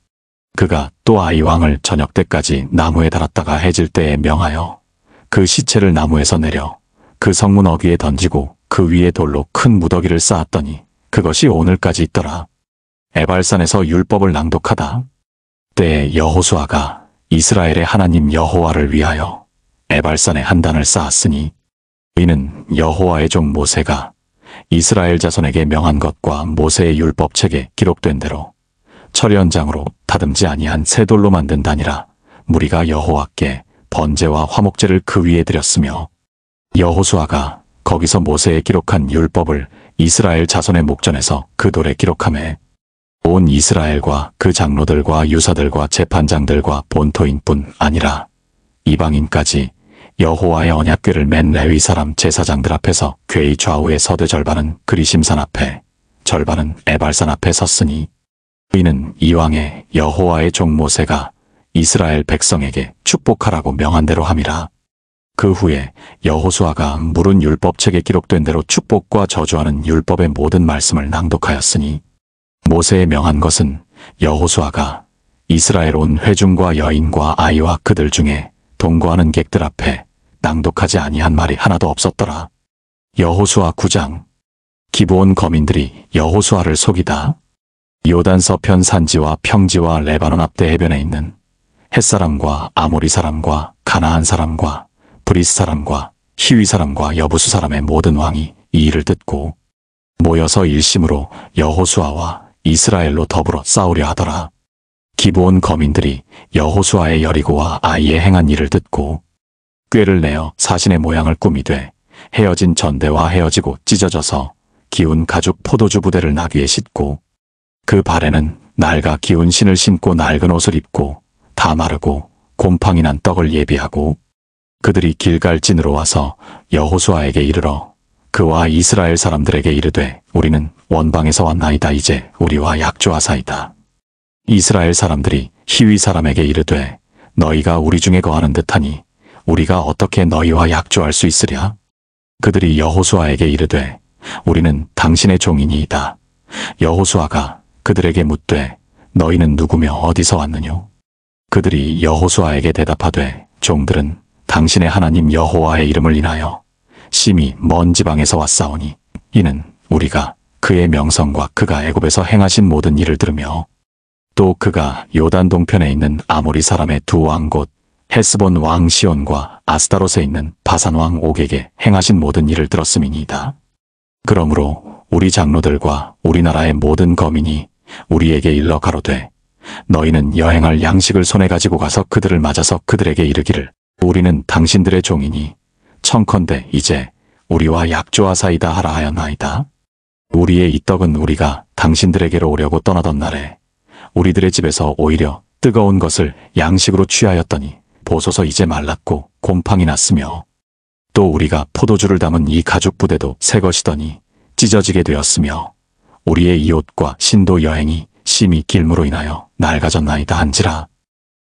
그가 또 아이 왕을 저녁 때까지 나무에 달았다가 해질 때에 명하여 그 시체를 나무에서 내려 그 성문 어귀에 던지고 그 위에 돌로 큰 무더기를 쌓았더니 그것이 오늘까지 있더라. 에발산에서 율법을 낭독하다. 때에 여호수아가 이스라엘의 하나님 여호와를 위하여 에발산에 한 단을 쌓았으니 이는 여호와의 종 모세가 이스라엘 자손에게 명한 것과 모세의 율법책에 기록된 대로 철연장으로 다듬지 아니한 새 돌로 만든 단이라. 무리가 여호와께 번제와 화목제를 그 위에 드렸으며 여호수아가 거기서 모세에 기록한 율법을 이스라엘 자손의 목전에서 그 돌에 기록하매 온 이스라엘과 그 장로들과 유사들과 재판장들과 본토인뿐 아니라 이방인까지 여호와의 언약궤를 맨 레위 사람 제사장들 앞에서 궤의 좌우에 서되 절반은 그리심산 앞에 절반은 에발산 앞에 섰으니 이는 이왕에 여호와의 종 모세가 이스라엘 백성에게 축복하라고 명한 대로 함이라. 그 후에 여호수아가 물은 율법책에 기록된 대로 축복과 저주하는 율법의 모든 말씀을 낭독하였으니 모세의 명한 것은 여호수아가 이스라엘 온 회중과 여인과 아이와 그들 중에 동거하는 객들 앞에 낭독하지 아니한 말이 하나도 없었더라. 여호수아 9장. 기브온 거민들이 여호수아를 속이다. 요단 서편 산지와 평지와 레바논 앞대 해변에 있는 헷사람과 아모리 사람과 가나안 사람과 브리스 사람과 히위 사람과 여부수 사람의 모든 왕이 이 일을 듣고 모여서 일심으로 여호수아와 이스라엘로 더불어 싸우려 하더라. 기브온 거민들이 여호수아의 여리고와 아이에 행한 일을 듣고 꾀를 내어 사신의 모양을 꾸미되 헤어진 전대와 헤어지고 찢어져서 기운 가죽 포도주 부대를 나귀에 싣고 그 발에는 낡아 기운 신을 신고 낡은 옷을 입고 다 마르고 곰팡이 난 떡을 예비하고 그들이 길갈진으로 와서 여호수아에게 이르러 그와 이스라엘 사람들에게 이르되 우리는 원방에서 왔나이다. 이제 우리와 약조하사이다. 이스라엘 사람들이 히위 사람에게 이르되 너희가 우리 중에 거하는 듯하니 우리가 어떻게 너희와 약조할 수 있으랴? 그들이 여호수아에게 이르되 우리는 당신의 종이니이다. 여호수아가 그들에게 묻되 너희는 누구며 어디서 왔느뇨? 그들이 여호수아에게 대답하되 종들은 당신의 하나님 여호와의 이름을 인하여 심히 먼 지방에서 왔사오니 이는 우리가 그의 명성과 그가 애굽에서 행하신 모든 일을 들으며 또 그가 요단 동편에 있는 아모리 사람의 두 왕 곧 헤스본 왕 시온과 아스타롯에 있는 바산 왕 옥에게 행하신 모든 일을 들었음이니이다. 그러므로 우리 장로들과 우리나라의 모든 거민이 우리에게 일러 가로되 너희는 여행할 양식을 손에 가지고 가서 그들을 맞아서 그들에게 이르기를 우리는 당신들의 종이니 청컨대 이제 우리와 약조하사이다 하라 하였나이다. 우리의 이 떡은 우리가 당신들에게로 오려고 떠나던 날에 우리들의 집에서 오히려 뜨거운 것을 양식으로 취하였더니 보소서 이제 말랐고 곰팡이 났으며 또 우리가 포도주를 담은 이 가죽 부대도 새 것이더니 찢어지게 되었으며 우리의 이 옷과 신도 여행이 심히 길므로 인하여 낡아졌나이다 한지라.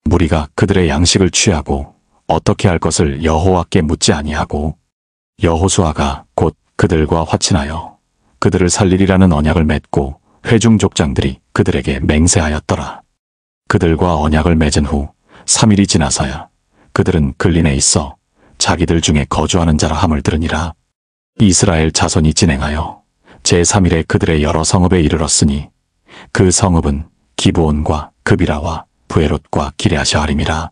무리가 그들의 양식을 취하고 어떻게 할 것을 여호와께 묻지 아니하고 여호수아가 곧 그들과 화친하여 그들을 살리리라는 언약을 맺고 회중 족장들이 그들에게 맹세하였더라. 그들과 언약을 맺은 후 3일이 지나서야 그들은 글린에 있어 자기들 중에 거주하는 자라 함을 들으니라. 이스라엘 자손이 진행하여 제3일에 그들의 여러 성읍에 이르렀으니 그 성읍은 기브온과 그비라와 브에롯과 기레아샤림이라.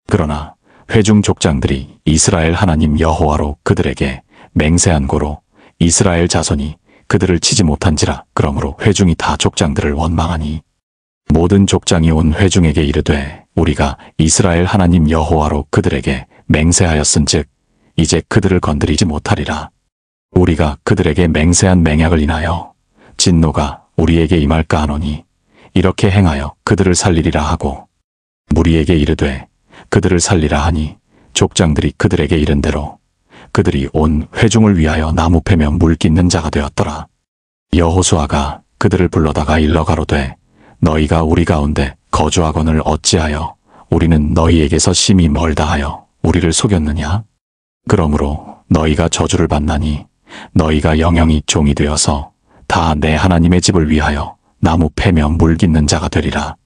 그러나 회중 족장들이 이스라엘 하나님 여호와로 그들에게 맹세한 고로 이스라엘 자손이 그들을 치지 못한지라. 그러므로 회중이 다 족장들을 원망하니 모든 족장이 온 회중에게 이르되 우리가 이스라엘 하나님 여호와로 그들에게 맹세하였은즉 이제 그들을 건드리지 못하리라. 우리가 그들에게 맹세한 맹약을 인하여 진노가 우리에게 임할까 하노니 이렇게 행하여 그들을 살리리라 하고 무리에게 이르되 그들을 살리라 하니 족장들이 그들에게 이른 대로 그들이 온 회중을 위하여 나무 패며 물 깃는 자가 되었더라. 여호수아가 그들을 불러다가 일러 가로되 너희가 우리 가운데 거주하거늘 어찌하여 우리는 너희에게서 심히 멀다 하여 우리를 속였느냐? 그러므로 너희가 저주를 받나니 너희가 영영이 종이 되어서 다 내 하나님의 집을 위하여 나무 패며 물 깃는 자가 되리라.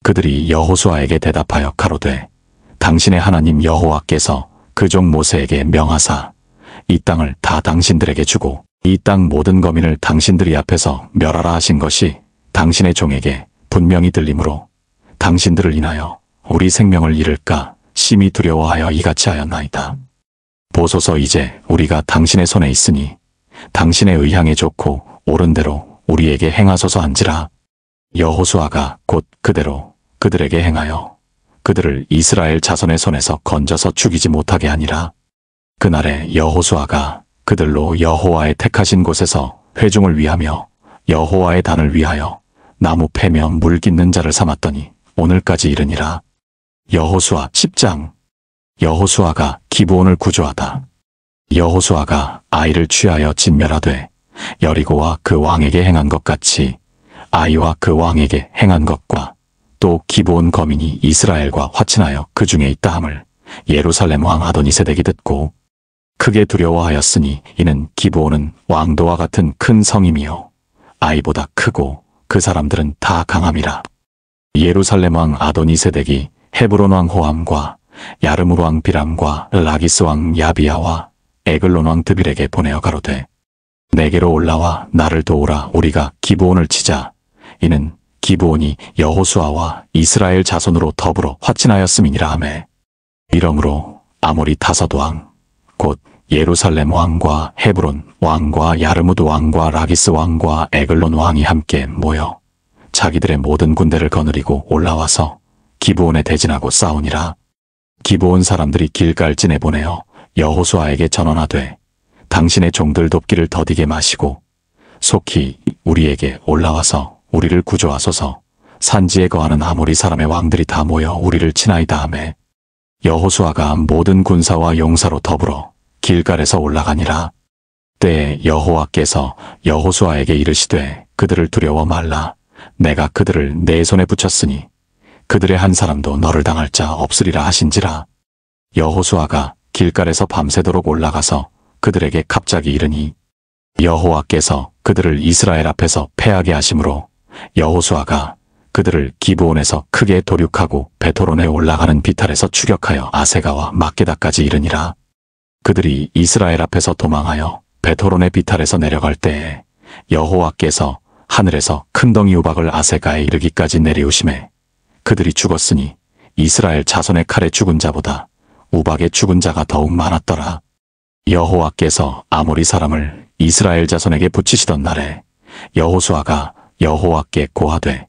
그들이 여호수아에게 대답하여 가로되 당신의 하나님 여호와께서 그 종 모세에게 명하사 이 땅을 다 당신들에게 주고 이 땅 모든 거민을 당신들이 앞에서 멸하라 하신 것이 당신의 종에게 분명히 들리므로 당신들을 인하여 우리 생명을 잃을까 심히 두려워하여 이같이 하였나이다. 보소서 이제 우리가 당신의 손에 있으니 당신의 의향에 좋고 옳은 대로 우리에게 행하소서 한지라. 여호수아가 곧 그대로 그들에게 행하여 그들을 이스라엘 자손의 손에서 건져서 죽이지 못하게 하니라. 그날에 여호수아가 그들로 여호와의 택하신 곳에서 회중을 위하며 여호와의 단을 위하여 나무 패며 물 깃는 자를 삼았더니 오늘까지 이르니라. 여호수아 10장. 여호수아가 기브온을 구조하다. 여호수아가 아이를 취하여 진멸하되 여리고와 그 왕에게 행한 것 같이 아이와 그 왕에게 행한 것과 또 기브온 거민이 이스라엘과 화친하여 그 중에 있다 함을 예루살렘 왕 아도니세덱이 듣고 크게 두려워하였으니 이는 기브온은 왕도와 같은 큰 성임이요 아이보다 크고 그 사람들은 다 강함이라. 예루살렘 왕 아도니세덱이 헤브론 왕 호함과 야르므로 왕 비람과 라기스 왕 야비야와 에글론 왕 드빌에게 보내어 가로되 내게로 올라와 나를 도우라. 우리가 기브온을 치자. 이는 기브온이 여호수아와 이스라엘 자손으로 더불어 화친하였음이니라 하매 이러므로 아모리 다섯 왕 곧 예루살렘 왕과 헤브론 왕과 야르무드 왕과 라기스 왕과 에글론 왕이 함께 모여 자기들의 모든 군대를 거느리고 올라와서 기브온에 대진하고 싸우니라. 기브온 사람들이 길갈진에 보내어 여호수아에게 전언하되 당신의 종들 돕기를 더디게 마시고 속히 우리에게 올라와서 우리를 구조하소서. 산지에 거하는 아모리 사람의 왕들이 다 모여 우리를 치나이다 하매 여호수아가 모든 군사와 용사로 더불어 길갈에서 올라가니라. 때에 여호와께서 여호수아에게 이르시되 그들을 두려워 말라. 내가 그들을 내 손에 붙였으니 그들의 한 사람도 너를 당할 자 없으리라 하신지라. 여호수아가 길갈에서 밤새도록 올라가서 그들에게 갑자기 이르니 여호와께서 그들을 이스라엘 앞에서 패하게 하심으로 여호수아가 그들을 기브온에서 크게 도륙하고 베토론에 올라가는 비탈에서 추격하여 아세가와 막게다까지 이르니라. 그들이 이스라엘 앞에서 도망하여 베토론의 비탈에서 내려갈 때에 여호와께서 하늘에서 큰 덩이 우박을 아세가에 이르기까지 내리우심에 그들이 죽었으니 이스라엘 자손의 칼에 죽은 자보다 우박에 죽은 자가 더욱 많았더라. 여호와께서 아모리 사람을 이스라엘 자손에게 붙이시던 날에 여호수아가 여호와께 고하되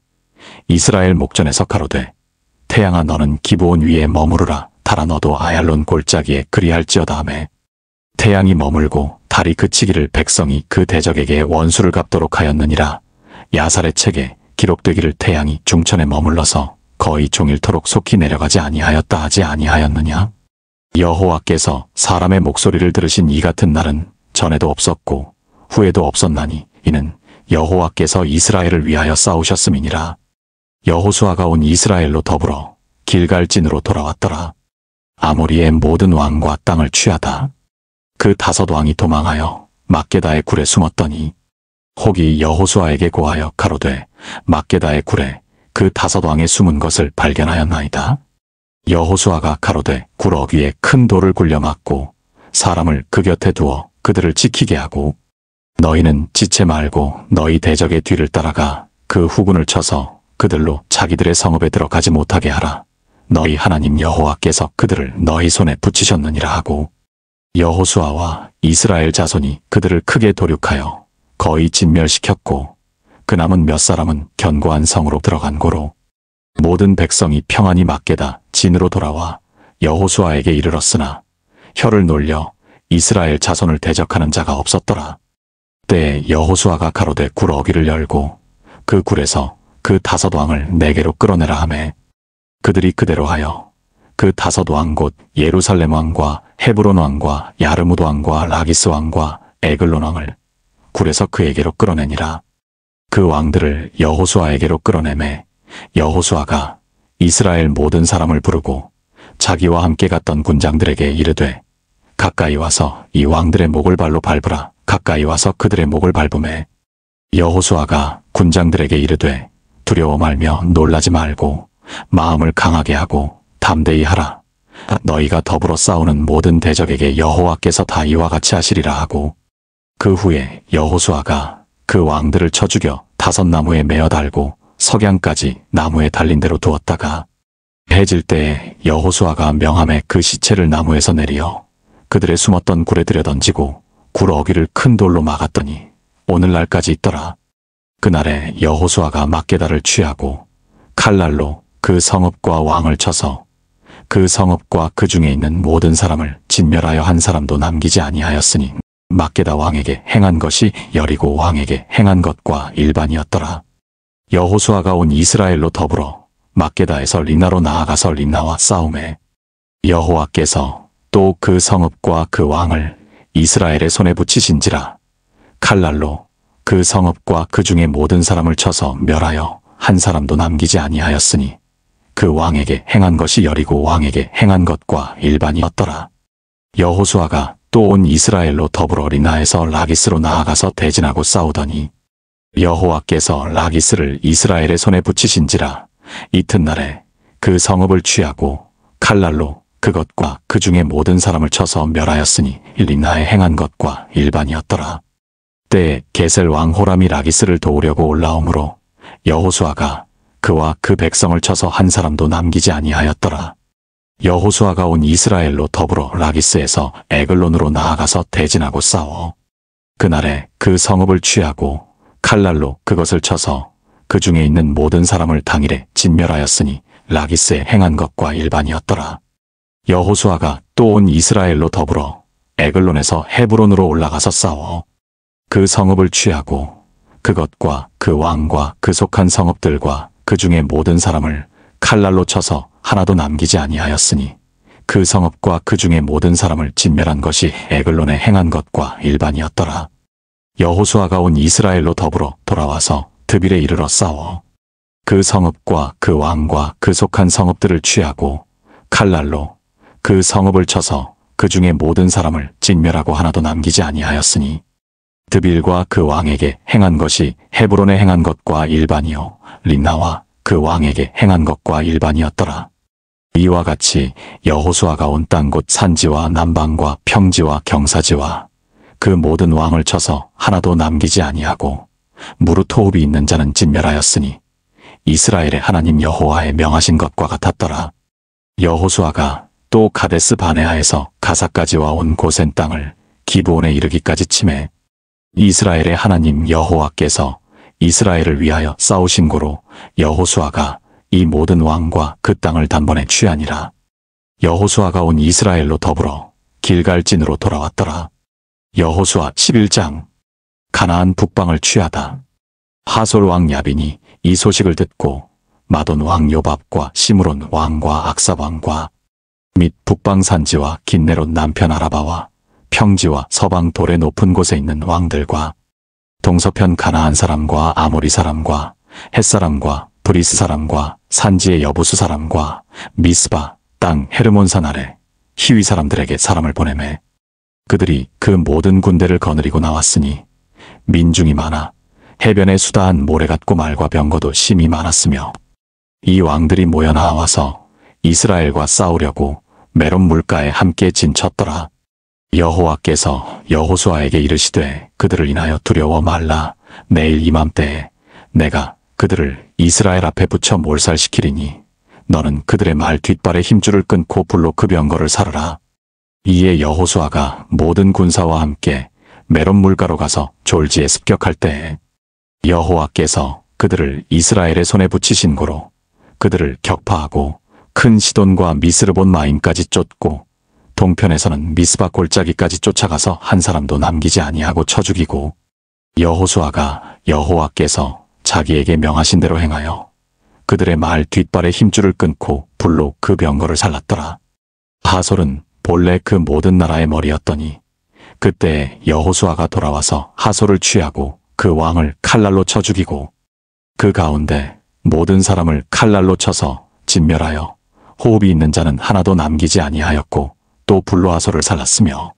이스라엘 목전에서 가로되 태양아 너는 기브온 위에 머무르라. 달아 너도 아얄론 골짜기에 그리할지어다 하매 태양이 머물고 달이 그치기를 백성이 그 대적에게 원수를 갚도록 하였느니라. 야살의 책에 기록되기를 태양이 중천에 머물러서 거의 종일토록 속히 내려가지 아니하였다 하지 아니하였느냐. 여호와께서 사람의 목소리를 들으신 이 같은 날은 전에도 없었고 후에도 없었나니 이는 여호와께서 이스라엘을 위하여 싸우셨음이니라. 여호수아가 온 이스라엘로 더불어 길갈진으로 돌아왔더라. 아모리의 모든 왕과 땅을 취하다. 그 다섯 왕이 도망하여 막게다의 굴에 숨었더니 혹이 여호수아에게 고하여 가로되 막게다의 굴에 그 다섯 왕의 숨은 것을 발견하였나이다. 여호수아가 가로되 굴 어귀에 큰 돌을 굴려 막고 사람을 그 곁에 두어 그들을 지키게 하고 너희는 지체 말고 너희 대적의 뒤를 따라가 그 후군을 쳐서 그들로 자기들의 성읍에 들어가지 못하게 하라. 너희 하나님 여호와께서 그들을 너희 손에 붙이셨느니라 하고 여호수아와 이스라엘 자손이 그들을 크게 도륙하여 거의 진멸시켰고 그 남은 몇 사람은 견고한 성으로 들어간 고로 모든 백성이 평안히 막게다 진으로 돌아와 여호수아에게 이르렀으나 혀를 놀려 이스라엘 자손을 대적하는 자가 없었더라. 때에 여호수아가 가로되 굴 어귀를 열고 그 굴에서 그 다섯 왕을 내게로 끌어내라 하매 그들이 그대로 하여 그 다섯 왕 곧 예루살렘 왕과 헤브론 왕과 야르무드 왕과 라기스 왕과 에글론 왕을 굴에서 그에게로 끌어내니라. 그 왕들을 여호수아에게로 끌어내매 여호수아가 이스라엘 모든 사람을 부르고 자기와 함께 갔던 군장들에게 이르되 가까이 와서 이 왕들의 목을 발로 밟으라. 가까이 와서 그들의 목을 밟으매 여호수아가 군장들에게 이르되 두려워 말며 놀라지 말고 마음을 강하게 하고 담대히 하라. 너희가 더불어 싸우는 모든 대적에게 여호와께서 다 이와 같이 하시리라 하고, 그 후에 여호수아가 그 왕들을 쳐 죽여 5나무에 매어 달고 석양까지 나무에 달린 대로 두었다가, 해질 때에 여호수아가 명함에 그 시체를 나무에서 내리어 그들의 숨었던 굴에 들여 던지고 굴 어귀를 큰 돌로 막았더니 오늘날까지 있더라. 그날에 여호수아가 막게다를 취하고 칼날로 그 성읍과 왕을 쳐서 그 성읍과 그 중에 있는 모든 사람을 진멸하여 한 사람도 남기지 아니하였으니, 막게다 왕에게 행한 것이 여리고 왕에게 행한 것과 일반이었더라. 여호수아가 온 이스라엘로 더불어 막게다에서 림나로 나아가서 림나와 싸움에 여호와께서 또 그 성읍과 그 왕을 이스라엘의 손에 붙이신지라. 칼날로 그 성읍과 그 중에 모든 사람을 쳐서 멸하여 한 사람도 남기지 아니하였으니, 그 왕에게 행한 것이 여리고 왕에게 행한 것과 일반이었더라. 여호수아가 또 온 이스라엘로 더불어 리나에서 라기스로 나아가서 대진하고 싸우더니 여호와께서 라기스를 이스라엘의 손에 붙이신지라. 이튿날에 그 성읍을 취하고 칼날로 그것과 그 중에 모든 사람을 쳐서 멸하였으니 리나에 행한 것과 일반이었더라. 때에 게셀 왕 호람이 라기스를 도우려고 올라오므로 여호수아가 그와 그 백성을 쳐서 한 사람도 남기지 아니하였더라. 여호수아가 온 이스라엘로 더불어 라기스에서 에글론으로 나아가서 대진하고 싸워 그날에 그 성읍을 취하고 칼날로 그것을 쳐서 그 중에 있는 모든 사람을 당일에 진멸하였으니 라기스에 행한 것과 일반이었더라. 여호수아가 또 온 이스라엘로 더불어 에글론에서 헤브론으로 올라가서 싸워 그 성읍을 취하고 그것과 그 왕과 그 속한 성읍들과 그 중에 모든 사람을 칼날로 쳐서 하나도 남기지 아니하였으니, 그 성읍과 그 중에 모든 사람을 진멸한 것이 에글론에 행한 것과 일반이었더라. 여호수아가 온 이스라엘로 더불어 돌아와서 드빌에 이르러 싸워 그 성읍과 그 왕과 그 속한 성읍들을 취하고 칼날로 그 성읍을 쳐서 그 중에 모든 사람을 진멸하고 하나도 남기지 아니하였으니, 드빌과 그 왕에게 행한 것이 헤브론에 행한 것과 일반이요 림나와 그 왕에게 행한 것과 일반이었더라. 이와 같이 여호수아가 온 땅 곧 산지와 남방과 평지와 경사지와 그 모든 왕을 쳐서 하나도 남기지 아니하고 무릇 호흡이 있는 자는 진멸하였으니 이스라엘의 하나님 여호와의 명하신 것과 같았더라. 여호수아가 또 가데스 바네아에서 가사까지와 온 고센 땅을 기브온에 이르기까지 치매 이스라엘의 하나님 여호와께서 이스라엘을 위하여 싸우신 고로 여호수아가 이 모든 왕과 그 땅을 단번에 취하니라. 여호수아가 온 이스라엘로 더불어 길갈진으로 돌아왔더라. 여호수아 11장. 가나안 북방을 취하다. 하솔 왕 야빈이 이 소식을 듣고 마돈 왕 요밥과 시므론 왕과 악삽 왕과 및 북방 산지와 긴네롯 남편 아라바와 평지와 서방 돌의 높은 곳에 있는 왕들과 동서편 가나안 사람과 아모리 사람과 헷 사람과 브리스 사람과 산지의 여부수 사람과 미스바 땅 헤르몬산 아래 히위 사람들에게 사람을 보내매 그들이 그 모든 군대를 거느리고 나왔으니 민중이 많아 해변에 수다한 모래 같고 말과 병거도 심히 많았으며, 이 왕들이 모여 나와서 이스라엘과 싸우려고 메론 물가에 함께 진쳤더라. 여호와께서 여호수아에게 이르시되 그들을 인하여 두려워 말라. 내일 이맘때에 내가 그들을 이스라엘 앞에 붙여 몰살시키리니 너는 그들의 말 뒷발의 힘줄을 끊고 불로 그 병거를 사르라. 이에 여호수아가 모든 군사와 함께 메론 물가로 가서 졸지에 습격할 때에 여호와께서 그들을 이스라엘의 손에 붙이신 고로 그들을 격파하고 큰 시돈과 미스르본 마임까지 쫓고 동편에서는 미스바 골짜기까지 쫓아가서 한 사람도 남기지 아니하고 쳐 죽이고, 여호수아가 여호와께서 자기에게 명하신 대로 행하여 그들의 말 뒷발의 힘줄을 끊고 불로 그 병거를 살랐더라. 하솔은 본래 그 모든 나라의 머리였더니 그때 여호수아가 돌아와서 하솔을 취하고 그 왕을 칼날로 쳐 죽이고 그 가운데 모든 사람을 칼날로 쳐서 진멸하여 호흡이 있는 자는 하나도 남기지 아니하였고 또 불로 하솔을 살랐으며,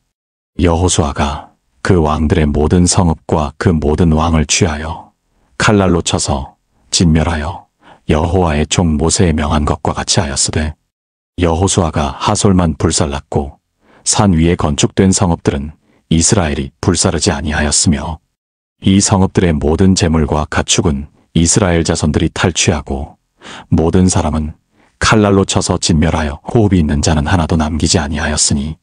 여호수아가 그 왕들의 모든 성읍과 그 모든 왕을 취하여 칼날로 쳐서 진멸하여 여호와의 종 모세의 명한 것과 같이 하였으되 여호수아가 하솔만 불살랐고 산 위에 건축된 성읍들은 이스라엘이 불사르지 아니하였으며 이 성읍들의 모든 재물과 가축은 이스라엘 자손들이 탈취하고 모든 사람은 칼날로 쳐서 진멸하여 호흡이 있는 자는 하나도 남기지 아니하였으니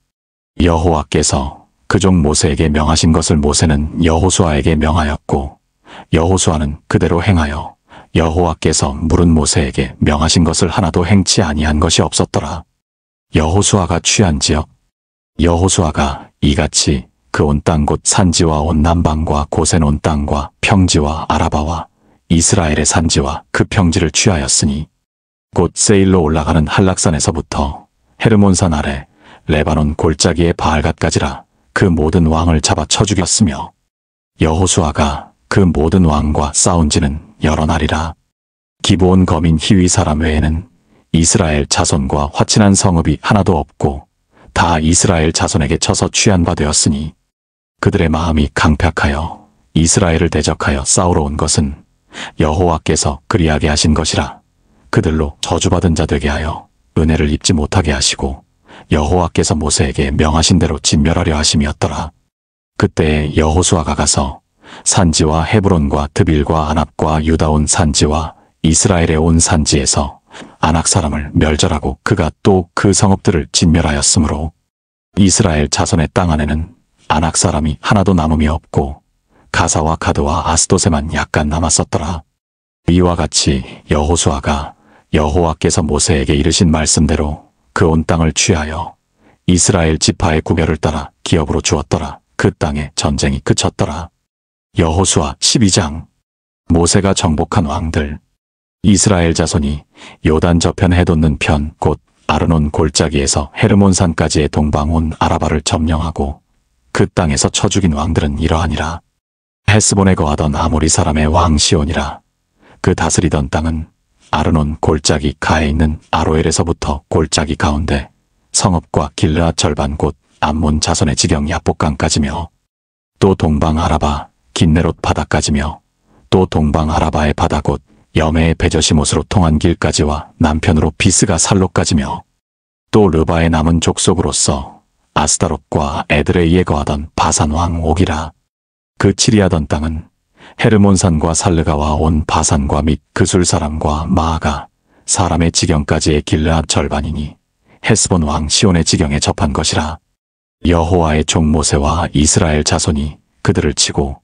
여호와께서 그 종 모세에게 명하신 것을 모세는 여호수아에게 명하였고 여호수아는 그대로 행하여 여호와께서 물은 모세에게 명하신 것을 하나도 행치 아니한 것이 없었더라. 여호수아가 취한 지역 여호수아가 이같이 그 온 땅 곧 산지와 온 남방과 고센 온 땅과 평지와 아라바와 이스라엘의 산지와 그 평지를 취하였으니 곧 세일로 올라가는 한락산에서부터 헤르몬산 아래 레바논 골짜기의 바알갓까지라 그 모든 왕을 잡아 쳐 죽였으며 여호수아가 그 모든 왕과 싸운 지는 여러 날이라. 기브온 거민 히위 사람 외에는 이스라엘 자손과 화친한 성읍이 하나도 없고 다 이스라엘 자손에게 쳐서 취한 바 되었으니 그들의 마음이 강팍하여 이스라엘을 대적하여 싸우러 온 것은 여호와께서 그리하게 하신 것이라. 그들로 저주받은 자 되게 하여 은혜를 입지 못하게 하시고 여호와께서 모세에게 명하신 대로 진멸하려 하심이었더라. 그때 여호수아가 가서 산지와 헤브론과 드빌과 아납과 유다 온 산지와 이스라엘의 온 산지에서 아낙 사람을 멸절하고 그가 또 그 성읍들을 진멸하였으므로 이스라엘 자손의 땅 안에는 아낙 사람이 하나도 남음이 없고 가사와 가드와 아스도세만 약간 남았었더라. 이와 같이 여호수아가 여호와께서 모세에게 이르신 말씀대로 그 온 땅을 취하여 이스라엘 지파의 구별을 따라 기업으로 주었더라. 그 땅에 전쟁이 그쳤더라. 여호수아 12장. 모세가 정복한 왕들. 이스라엘 자손이 요단 저편 해돋는 편 곧 아르논 골짜기에서 헤르몬산까지의 동방 온 아라바를 점령하고 그 땅에서 쳐 죽인 왕들은 이러하니라. 헤스본에 거하던 아모리 사람의 왕 시온이라. 그 다스리던 땅은 아르논 골짜기 가에 있는 아로엘에서부터 골짜기 가운데 성읍과 길르앗 절반 곧 암몬 자손의 지경 야복강까지며 또 동방 아라바 긴네롯 바다까지며 또 동방 아라바의 바다 곧 여메의 베저시못으로 통한 길까지와 남편으로 비스가 살로까지며 또 르바의 남은 족속으로서 아스다롯과 에드레이에 거하던 바산 왕 옥이라. 그 치리하던 땅은 헤르몬산과 살르가와 온 바산과 및 그술 사람과 마아가 사람의 지경까지의 길르앗 절반이니 헤스본 왕 시온의 지경에 접한 것이라. 여호와의 종 모세와 이스라엘 자손이 그들을 치고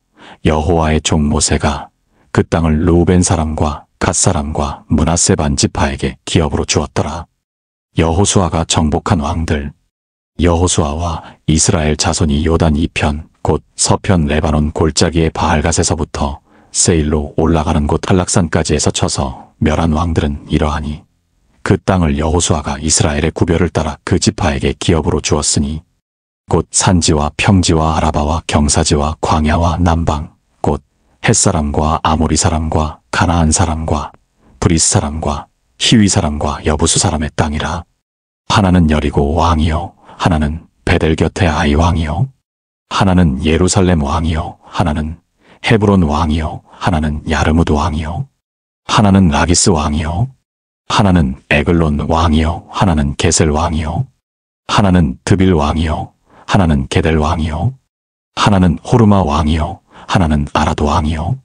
여호와의 종 모세가 그 땅을 르우벤 사람과 갓 사람과 므낫세 반 지파에게 기업으로 주었더라. 여호수아가 정복한 왕들. 여호수아와 이스라엘 자손이 요단 이편 곧 서편 레바논 골짜기의 바알갓에서부터 세일로 올라가는 곳 한락산까지에서 쳐서 멸한 왕들은 이러하니 그 땅을 여호수아가 이스라엘의 구별을 따라 그 지파에게 기업으로 주었으니 곧 산지와 평지와 아라바와 경사지와 광야와 남방 곧 햇사람과 아모리 사람과 가나안 사람과 브리스 사람과 히위 사람과 여부수 사람의 땅이라. 하나는 여리고 왕이요 하나는 베델 곁의 아이 왕이요 하나는 예루살렘 왕이요 하나는 헤브론 왕이요 하나는 야르무드 왕이요 하나는 라기스 왕이요 하나는 에글론 왕이요 하나는 게셀 왕이요 하나는 드빌 왕이요 하나는 게델 왕이요 하나는 호르마 왕이요 하나는 아라도 왕이요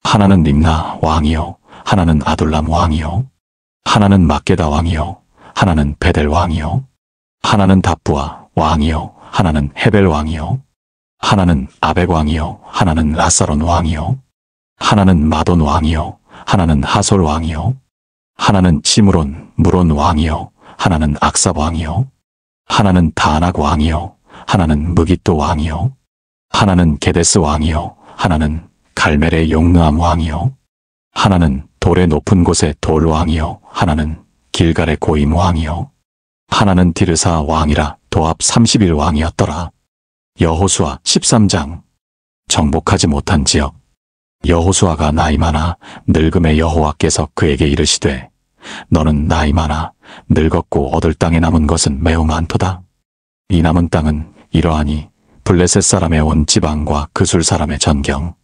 하나는 림나 왕이요 하나는 아둘람 왕이요 하나는 막게다 왕이요 하나는 베델 왕이요 하나는 답부아 왕이요 하나는 헤벨 왕이요 하나는 아벡 왕이요 하나는 라사론 왕이요 하나는 마돈 왕이요 하나는 하솔 왕이요 하나는 시므론 무론 왕이요 하나는 악삽 왕이요 하나는 다낙 왕이요 하나는 무깃도 왕이요 하나는 게데스 왕이요 하나는 갈멜의 용느암 왕이요 하나는 돌의 높은 곳의 돌 왕이요 하나는 길갈의 고임 왕이요 하나는 디르사 왕이라 도합 30일 왕이었더라. 여호수아 13장. 정복하지 못한 지역. 여호수아가 나이 많아 늙음에 여호와께서 그에게 이르시되 너는 나이 많아 늙었고 얻을 땅에 남은 것은 매우 많도다. 이 남은 땅은 이러하니 블레셋 사람의 온 지방과 그술 사람의 전경,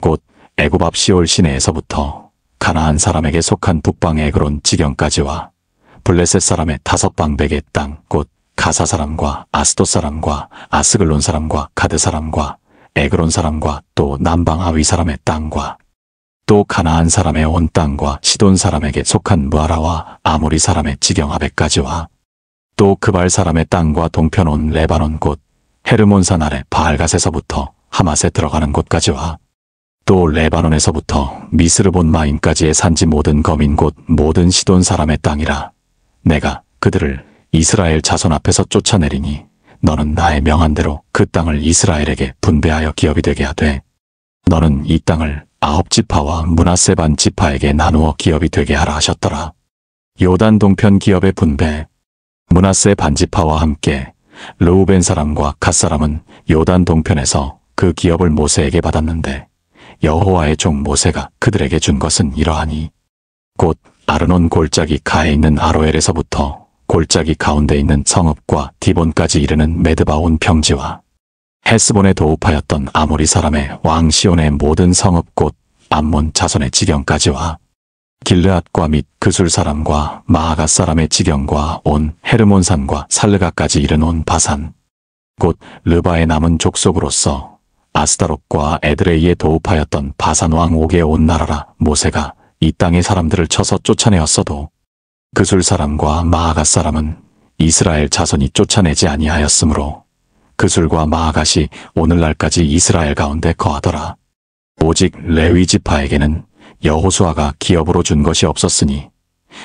곧 애굽 앞 시올 시내에서부터 가나안 사람에게 속한 북방 에그론 지경까지와 블레셋 사람의 5방백의 땅, 곧 가사 사람과 아스돗 사람과 아스글론 사람과 가드 사람과 에그론 사람과 또 남방 아위 사람의 땅과 또 가나안 사람의 온 땅과 시돈 사람에게 속한 무아라와 아모리 사람의 지경 아베까지와 또 그발 사람의 땅과 동편 온 레바논 곧 헤르몬산 아래 바알갓에서부터 하맛에 들어가는 곳까지와 또 레바논에서부터 미스르본 마임까지의 산지 모든 거민 곧 모든 시돈 사람의 땅이라. 내가 그들을 이스라엘 자손 앞에서 쫓아내리니 너는 나의 명한대로 그 땅을 이스라엘에게 분배하여 기업이 되게 하되 너는 이 땅을 9지파와 므낫세 반 지파에게 나누어 기업이 되게 하라 하셨더라. 요단 동편 기업의 분배. 므낫세 반지파와 함께 르우벤 사람과 갓 사람은 요단 동편에서 그 기업을 모세에게 받았는데 여호와의 종 모세가 그들에게 준 것은 이러하니 곧 아르논 골짜기 가에 있는 아로엘에서부터 골짜기 가운데 있는 성읍과 디본까지 이르는 메드바 온 평지와 헤스본에 도읍하였던 아모리 사람의 왕 시온의 모든 성읍 곧 암몬 자손의 지경까지와 길르앗과 및 그술 사람과 마아갓 사람의 지경과 온 헤르몬산과 살르가까지 이른 온 바산 곧 르바의 남은 족속으로서 아스다롯과 에드레이에 도읍하였던 바산 왕 옥의 온 나라라. 모세가 이 땅의 사람들을 쳐서 쫓아내었어도 그술 사람과 마아갓 사람은 이스라엘 자손이 쫓아내지 아니하였으므로 그술과 마아갓이 오늘날까지 이스라엘 가운데 거하더라. 오직 레위 지파에게는 여호수아가 기업으로 준 것이 없었으니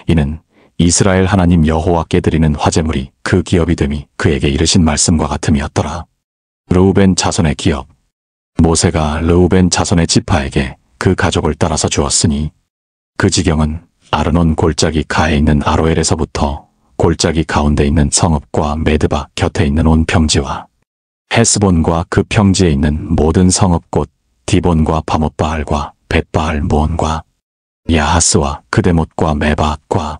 이는 이스라엘 하나님 여호와께 드리는 화제물이 그 기업이 됨이 그에게 이르신 말씀과 같음이었더라. 르우벤 자손의 기업. 모세가 르우벤 자손의 지파에게 그 가족을 따라서 주었으니 그 지경은 아르논 골짜기 가에 있는 아로엘에서부터 골짜기 가운데 있는 성읍과 메드바 곁에 있는 온 평지와 헤스본과 그 평지에 있는 모든 성읍 곧 디본과 바못바알과 벳바알 모온과 야하스와 그데못과 메바앗과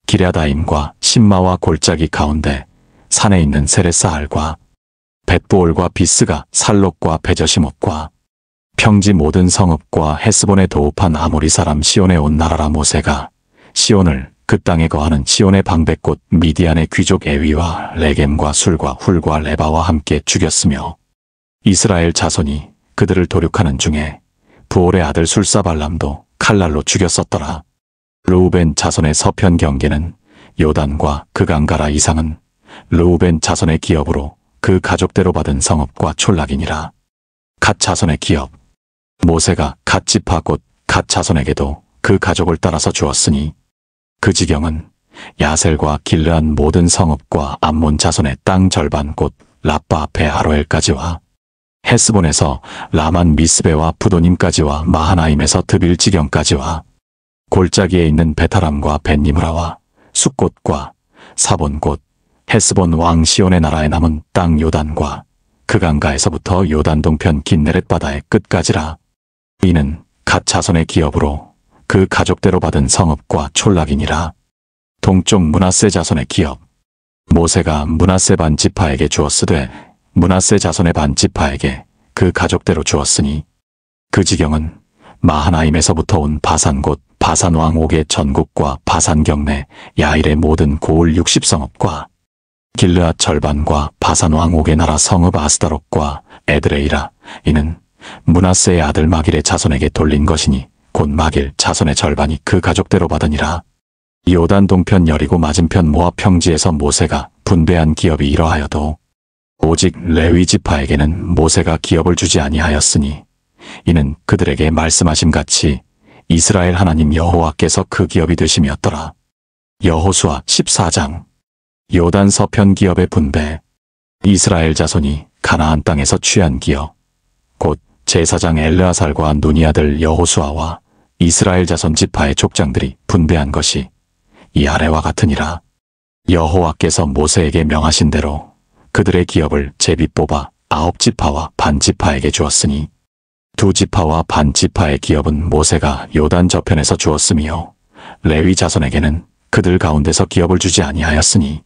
기랴다임과 신마와 골짜기 가운데 산에 있는 세레사알과 벳보올과 비스가 살록과 베저시못과 평지 모든 성읍과 헤스본에 도읍한 아모리 사람 시온에 온 나라라. 모세가 시온을 그 땅에 거하는 시온의 방백 곧 미디안의 귀족 에위와 레겜과 술과 훌과 레바와 함께 죽였으며 이스라엘 자손이 그들을 도륙하는 중에 부올의 아들 술사발람도 칼날로 죽였었더라. 르우벤 자손의 서편 경계는 요단과 그 강가라 이상은 르우벤 자손의 기업으로 그 가족대로 받은 성읍과 촌락이니라. 갓 자손의 기업. 모세가 갓 지파 곧 갓 자손에게도 그 가족을 따라서 주었으니 그 지경은 야셀과 길르앗 모든 성읍과 암몬 자손의 땅 절반 곧 라빠 앞에 아로엘까지와 헤스본에서 라만 미스베와 부도님까지와 마하나임에서 드빌 지경까지와 골짜기에 있는 베타람과 벤니므라와 숫곳과 사본 곧 헤스본 왕 시온의 나라에 남은 땅 요단과 그 강가에서부터 요단 동편 긴네렛 바다의 끝까지라. 이는 갓 자손의 기업으로 그 가족대로 받은 성읍과 촌락이니라. 동쪽 므낫세 자손의 기업. 모세가 므낫세 반 지파에게 주었으되 므낫세 자손의 반 지파에게 그 가족대로 주었으니 그 지경은 마하나임에서부터 온 바산 곧 바산 왕 옥의 전국과 바산 경내 야일의 모든 고을 60성읍과 길르앗 절반과 바산 왕 옥의 나라 성읍 아스다롯과 에드레이라. 이는 므낫세의 아들 마길의 자손에게 돌린 것이니 곧 마길 자손의 절반이 그 가족대로 받으니라. 요단 동편 여리고 맞은편 모압 평지에서 모세가 분배한 기업이 이러하여도 오직 레위 지파에게는 모세가 기업을 주지 아니하였으니 이는 그들에게 말씀하심 같이 이스라엘 하나님 여호와께서 그 기업이 되심이었더라. 여호수아 14장. 요단 서편 기업의 분배. 이스라엘 자손이 가나안 땅에서 취한 기업 곧 제사장 엘르아살과 눈이 아들 여호수아와 이스라엘 자손 지파의 족장들이 분배한 것이 이 아래와 같으니라. 여호와께서 모세에게 명하신 대로 그들의 기업을 제비 뽑아 9지파와 반지파에게 주었으니 2지파와 반지파의 기업은 모세가 요단 저편에서 주었으며 레위 자손에게는 그들 가운데서 기업을 주지 아니하였으니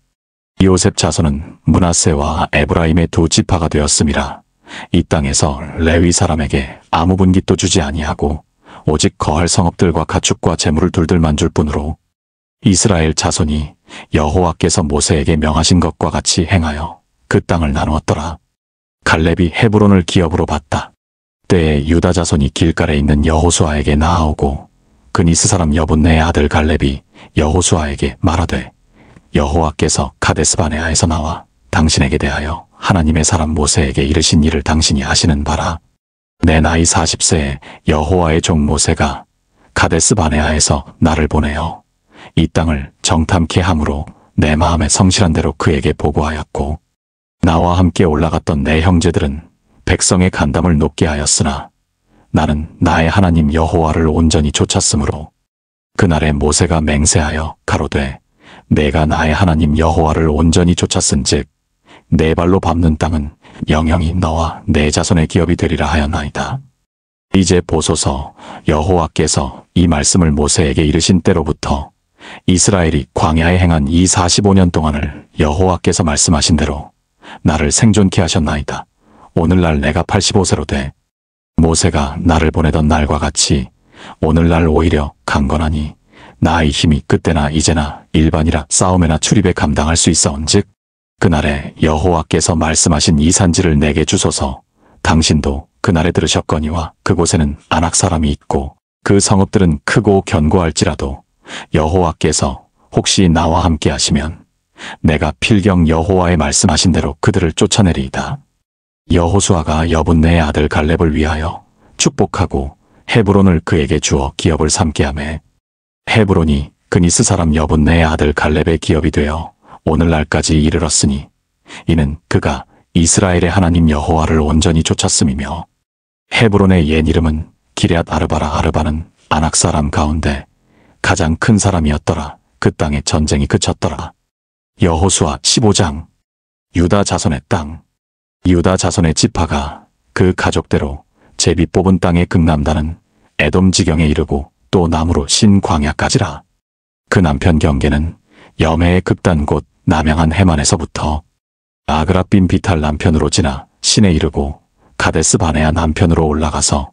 요셉 자손은 므낫세와 에브라임의 두 지파가 되었음이라. 이 땅에서 레위 사람에게 아무 분깃도 주지 아니하고 오직 거할 성읍들과 가축과 재물을 둘들만 줄 뿐으로 이스라엘 자손이 여호와께서 모세에게 명하신 것과 같이 행하여 그 땅을 나누었더라. 갈렙이 헤브론을 기업으로 받다. 때에 유다 자손이 길갈에 있는 여호수아에게 나아오고 그니스 사람 여분네의 아들 갈렙이 여호수아에게 말하되 여호와께서 카데스 바네아에서 나와 당신에게 대하여 하나님의 사람 모세에게 이르신 일을 당신이 아시는 바라. 내 나이 40세에 여호와의 종 모세가 카데스 바네아에서 나를 보내어 이 땅을 정탐케 함으로 내 마음에 성실한 대로 그에게 보고하였고 나와 함께 올라갔던 내 형제들은 백성의 간담을 높게 하였으나 나는 나의 하나님 여호와를 온전히 좇았으므로 그날에 모세가 맹세하여 가로되 내가 나의 하나님 여호와를 온전히 좇았은즉 내 발로 밟는 땅은 영영이 너와 내 자손의 기업이 되리라 하였나이다. 이제 보소서 여호와께서 이 말씀을 모세에게 이르신 때로부터 이스라엘이 광야에 행한 이 45년 동안을 여호와께서 말씀하신 대로 나를 생존케 하셨나이다. 오늘날 내가 85세로 돼 모세가 나를 보내던 날과 같이 오늘날 오히려 강건하니 나의 힘이 그때나 이제나 일반이라 싸움에나 출입에 감당할 수 있어온즉 그날에 여호와께서 말씀하신 이 산지를 내게 주소서. 당신도 그날에 들으셨거니와 그곳에는 아낙 사람이 있고 그 성읍들은 크고 견고할지라도 여호와께서 혹시 나와 함께 하시면 내가 필경 여호와의 말씀하신 대로 그들을 쫓아내리이다. 여호수아가 여분네의 아들 갈렙을 위하여 축복하고 헤브론을 그에게 주어 기업을 삼게 하매 헤브론이 그니스 사람 여분네의 아들 갈렙의 기업이 되어 오늘날까지 이르렀으니 이는 그가 이스라엘의 하나님 여호와를 온전히 좇았음이며 헤브론의 옛 이름은 기럇 아르바라. 아르바는 아낙 사람 가운데 가장 큰 사람이었더라. 그 땅에 전쟁이 그쳤더라. 여호수아 15장. 유다 자손의 땅. 유다 자손의 지파가 그 가족대로 제비 뽑은 땅의 극남단은 에돔 지경에 이르고 또 남으로 신광야까지라. 그 남편 경계는 여매의 극단 곧 남양한 해만에서부터 아그라빔 비탈 남편으로 지나 신에 이르고 가데스 바네아 남편으로 올라가서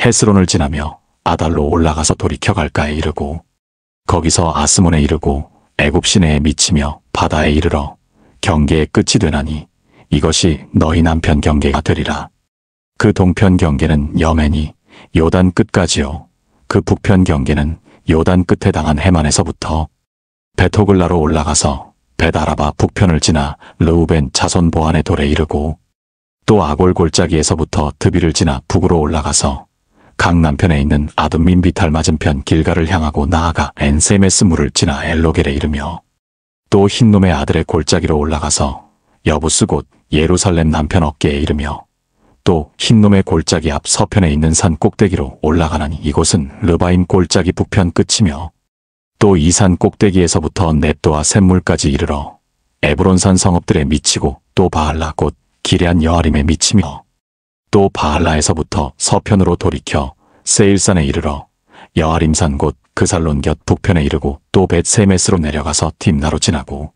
헤스론을 지나며 아달로 올라가서 돌이켜 갈까에 이르고 거기서 아스몬에 이르고 애굽 시내에 미치며 바다에 이르러 경계의 끝이 되나니 이것이 너희 남편 경계가 되리라. 그 동편 경계는 여맨이 요단 끝까지요. 그 북편 경계는 요단 끝에 당한 해만에서부터 베토글라로 올라가서 벳아라바 북편을 지나 르우벤 자손 보안의 돌에 이르고 또 아골 골짜기에서부터 드비를 지나 북으로 올라가서 강남편에 있는 아둠민 비탈 맞은편 길가를 향하고 나아가 엔세메스 물을 지나 엘로겔에 이르며 또 흰놈의 아들의 골짜기로 올라가서 여부스 곧 예루살렘 남편 어깨에 이르며 또 흰놈의 골짜기 앞 서편에 있는 산 꼭대기로 올라가나니 이곳은 르바임 골짜기 북편 끝이며 또 이 산 꼭대기에서부터 넵도와 샘물까지 이르러 에브론산 성읍들에 미치고 또 바알라 곧 기럇 여아림에 미치며 또 바알라에서부터 서편으로 돌이켜 세일산에 이르러 여아림산 곧 그살론 곁 북편에 이르고 또 벳세메스로 내려가서 딥나로 지나고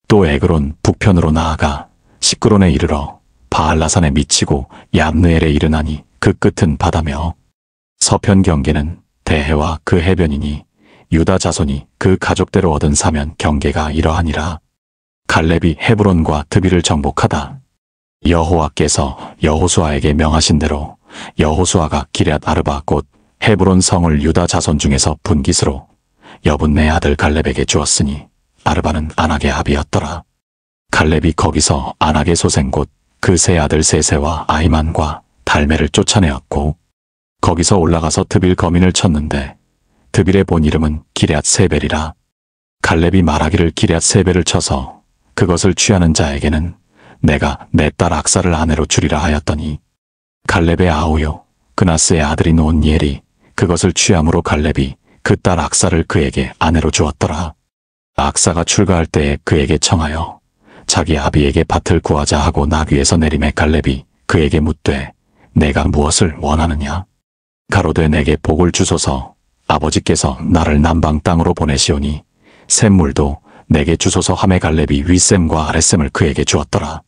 또 에그론 북편으로 나아가 시끄론에 이르러 바알라산에 미치고 얌느엘에 이르나니 그 끝은 바다며 서편 경계는 대해와 그 해변이니 유다 자손이 그 가족대로 얻은 사면 경계가 이러하니라. 갈렙이 헤브론과 드비를 정복하다. 여호와께서 여호수아에게 명하신 대로 여호수아가 기럇 아르바 곧 헤브론 성을 유다 자손 중에서 분깃으로 여분네 아들 갈렙에게 주었으니 아르바는 아낙의 아비였더라. 갈렙이 거기서 아낙의 소생 곧 그 세 아들 세세와 아히만과 달메를 쫓아내었고 거기서 올라가서 드빌 거민을 쳤는데 드빌의 본 이름은 기럇 세벨이라. 갈렙이 말하기를 기럇 세벨을 쳐서 그것을 취하는 자에게는 내가 내 딸 악사를 아내로 주리라 하였더니 갈렙의 아우요 그나스의 아들인 온니엘이 그것을 취함으로 갈렙이 그 딸 악사를 그에게 아내로 주었더라. 악사가 출가할 때에 그에게 청하여 자기 아비에게 밭을 구하자 하고 나귀에서 내림에 갈렙이 그에게 묻되 내가 무엇을 원하느냐. 가로되 내게 복을 주소서. 아버지께서 나를 남방 땅으로 보내시오니 샘물도 내게 주소서 하매 갈렙이 윗셈과 아랫셈을 그에게 주었더라.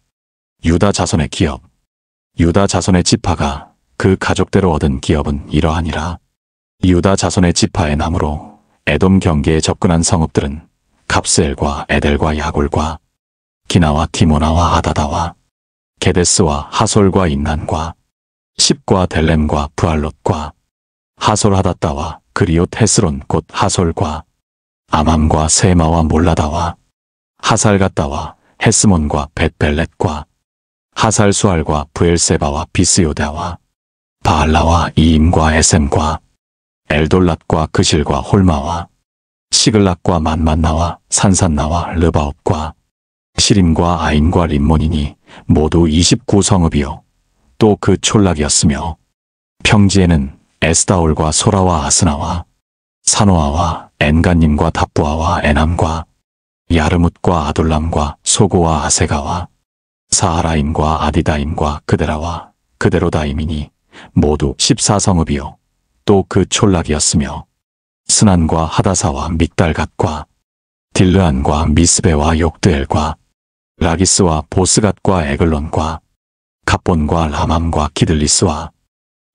유다 자손의 기업. 유다 자손의 지파가 그 가족대로 얻은 기업은 이러하니라. 유다 자손의 지파의 남으로 에돔 경계에 접근한 성읍들은 갑스엘과 에델과 야골과 기나와 디모나와 아다다와 게데스와 하솔과 인난과 십과 델렘과 부알롯과 하솔 하닷다와 그리옷 헤스론 곧 하솔과 아맘과 세마와 몰라다와 하살갓다와 헤스몬과 벳벨렛과 하살수알과 부엘세바와 비스요다와 바알라와 이임과 에셈과 엘돌랏과 그실과 홀마와 시글락과 만만나와 산산나와 르바옵과 시림과 아인과 림몬이니 모두 29성읍이요 또 그 촌락이었으며 평지에는 에스다올과 소라와 아스나와 사노아와 엔간님과 답부아와 에남과 야르뭇과 아둘람과 소고와 아세가와 사하라임과 아디다임과 그데라와 그데로다임이니 모두 14성읍이요 또 그 촌락이었으며 스난과 하다사와 믹달갓과 딜르안과 미스베와 욕드엘과 라기스와 보스갓과 에글론과 갑본과 라맘과 기들리스와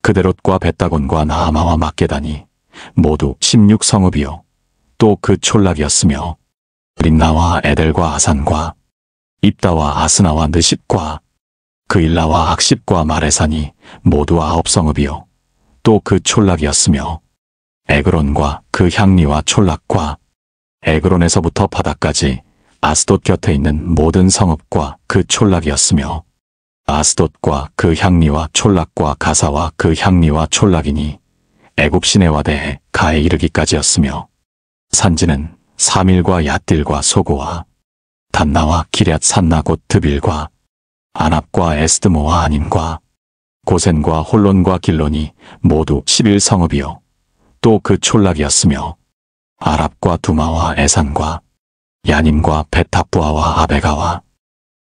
그데롯과 벳다곤과 나아마와 막게다니 모두 16성읍이요 또 그 촌락이었으며 림나와 에델과 아산과 입다와 아스나와 느십과 그일라와 악십과 마레산이 모두 9성읍이요 또 그 촌락이었으며 에그론과 그 향리와 촌락과 에그론에서부터 바다까지 아스돗 곁에 있는 모든 성읍과 그 촌락이었으며 아스돗과 그 향리와 촌락과 가사와 그 향리와 촌락이니 애굽 시내와 대해 가에 이르기까지였으며 산지는 사밀과 얏딜과 소고와 단나와 기럇 산나 곧 드빌과 아납과 에스드모와 아님과 고센과 홀론과 길론이 모두 11성읍이요 또 그 촌락이었으며 아랍과 두마와 에산과 야님과 베타부아와 아베가와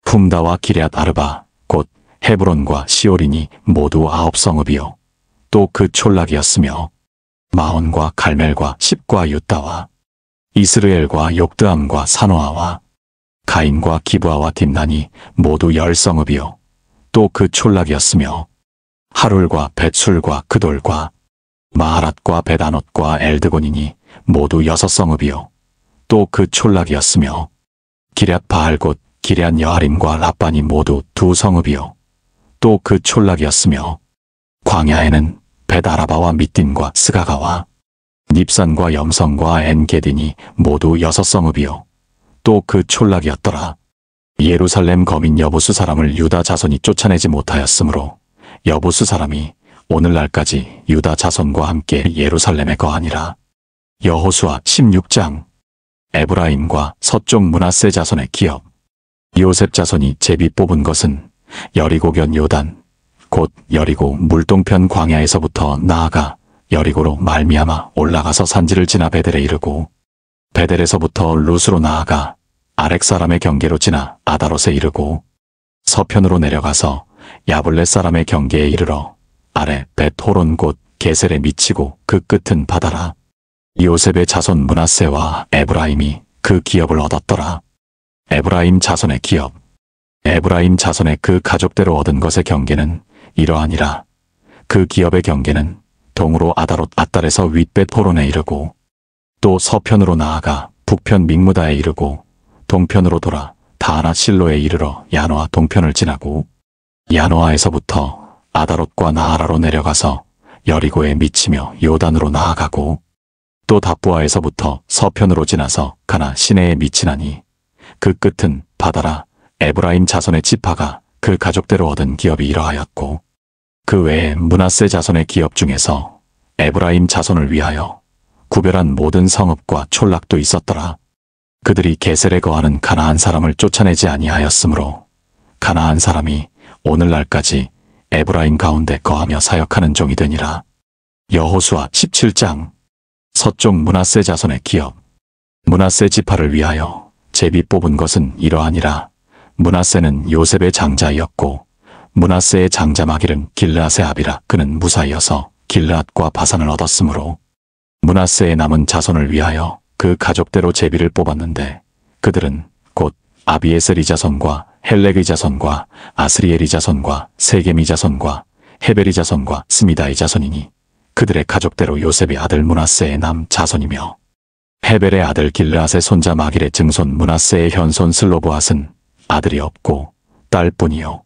훔다와 기럇 아르바 곧 헤브론과 시오린이 모두 9성읍이요 또 그 촌락이었으며 마온과 갈멜과 십과 유다와 이스르엘과 욕드암과 사노아와 가임과 기브아와 딥난이 모두 10성읍이요 또 그 촌락이었으며 하룰과 벳술과 그돌과 마하랏과 베다롯과 엘드곤이니 모두 6성읍이요 또 그 촌락이었으며 기럇 바알 곧 기럇 여아림과 라반이 모두 2성읍이요 또 그 촌락이었으며 광야에는 벳아라바와 미딘과 스가가와 닙산과 염성과 엔게딘이 모두 6성읍이요 또 그 촌락이었더라. 예루살렘 거민 여부수 사람을 유다 자손이 쫓아내지 못하였으므로 여부수 사람이 오늘날까지 유다 자손과 함께 예루살렘에 거하니라. 여호수아 16장. 에브라임과 서쪽 므낫세 자손의 기업. 요셉 자손이 제비 뽑은 것은 여리고견 요단 곧 여리고 물동편 광야에서부터 나아가 여리고로 말미암아 올라가서 산지를 지나 베델에 이르고 베델에서부터 루스로 나아가 아렉 사람의 경계로 지나 아다롯에 이르고 서편으로 내려가서 야블렛 사람의 경계에 이르러 아래 벳호론 곧 게셀에 미치고 그 끝은 바다라. 요셉의 자손 므낫세와 에브라임이 그 기업을 얻었더라. 에브라임 자손의 기업. 에브라임 자손의 그 가족대로 얻은 것의 경계는 이러하니라. 그 기업의 경계는 동으로 아다롯 앗달에서 윗벳호론에 이르고 또 서편으로 나아가 북편 믹무다에 이르고 동편으로 돌아 다하나 실로에 이르러 야노아 동편을 지나고 야노아에서부터 아다롯과 나아라로 내려가서 여리고에 미치며 요단으로 나아가고 또 답부아에서부터 서편으로 지나서 가나 시내에 미치나니 그 끝은 바다라. 에브라임 자손의 지파가 그 가족대로 얻은 기업이 이러하였고 그 외에 므낫세 자손의 기업 중에서 에브라임 자손을 위하여 구별한 모든 성읍과 촌락도 있었더라. 그들이 게셀에 거하는 가나안 사람을 쫓아내지 아니하였으므로 가나안 사람이 오늘날까지 에브라임 가운데 거하며 사역하는 종이 되니라. 여호수아 17장. 서쪽 므낫세 자손의 기업. 므낫세 지파를 위하여 제비 뽑은 것은 이러하니라. 므낫세는 요셉의 장자이었고 므낫세의 장자 마길은 길르앗의 아비라. 그는 무사이어서 길르앗과 바산을 얻었으므로 므낫세의 남은 자손을 위하여 그 가족대로 제비를 뽑았는데 그들은 곧 아비에셀의 자손과 헬렉의 자손과 아스리엘의 자손과 세겜의 자손과 헤벨의 자손과 스미다의 자손이니 그들의 가족대로 요셉의 아들 므낫세의 남 자손이며 헤벨의 아들 길르앗의 손자 마길의 증손 므낫세의 현손 슬로브앗은 아들이 없고 딸뿐이요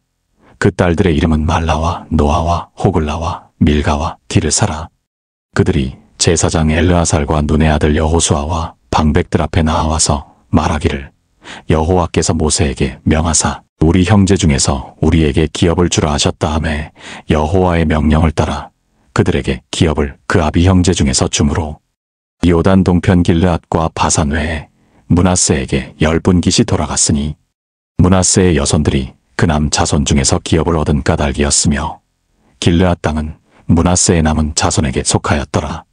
그 딸들의 이름은 말라와 노아와 호글라와 밀가와 디르사라. 그들이 제사장 엘르아살과 눈의 아들 여호수아와 방백들 앞에 나와서 말하기를 여호와께서 모세에게 명하사 우리 형제 중에서 우리에게 기업을 주라 하셨다 하매 여호와의 명령을 따라 그들에게 기업을 그 아비 형제 중에서 주므로 요단 동편 길르앗과 바산 외에 므낫세에게 10분깃이 돌아갔으니 므낫세의 여손들이 그 남 자손 중에서 기업을 얻은 까닭이었으며 길르앗 땅은 므낫세의 남은 자손에게 속하였더라.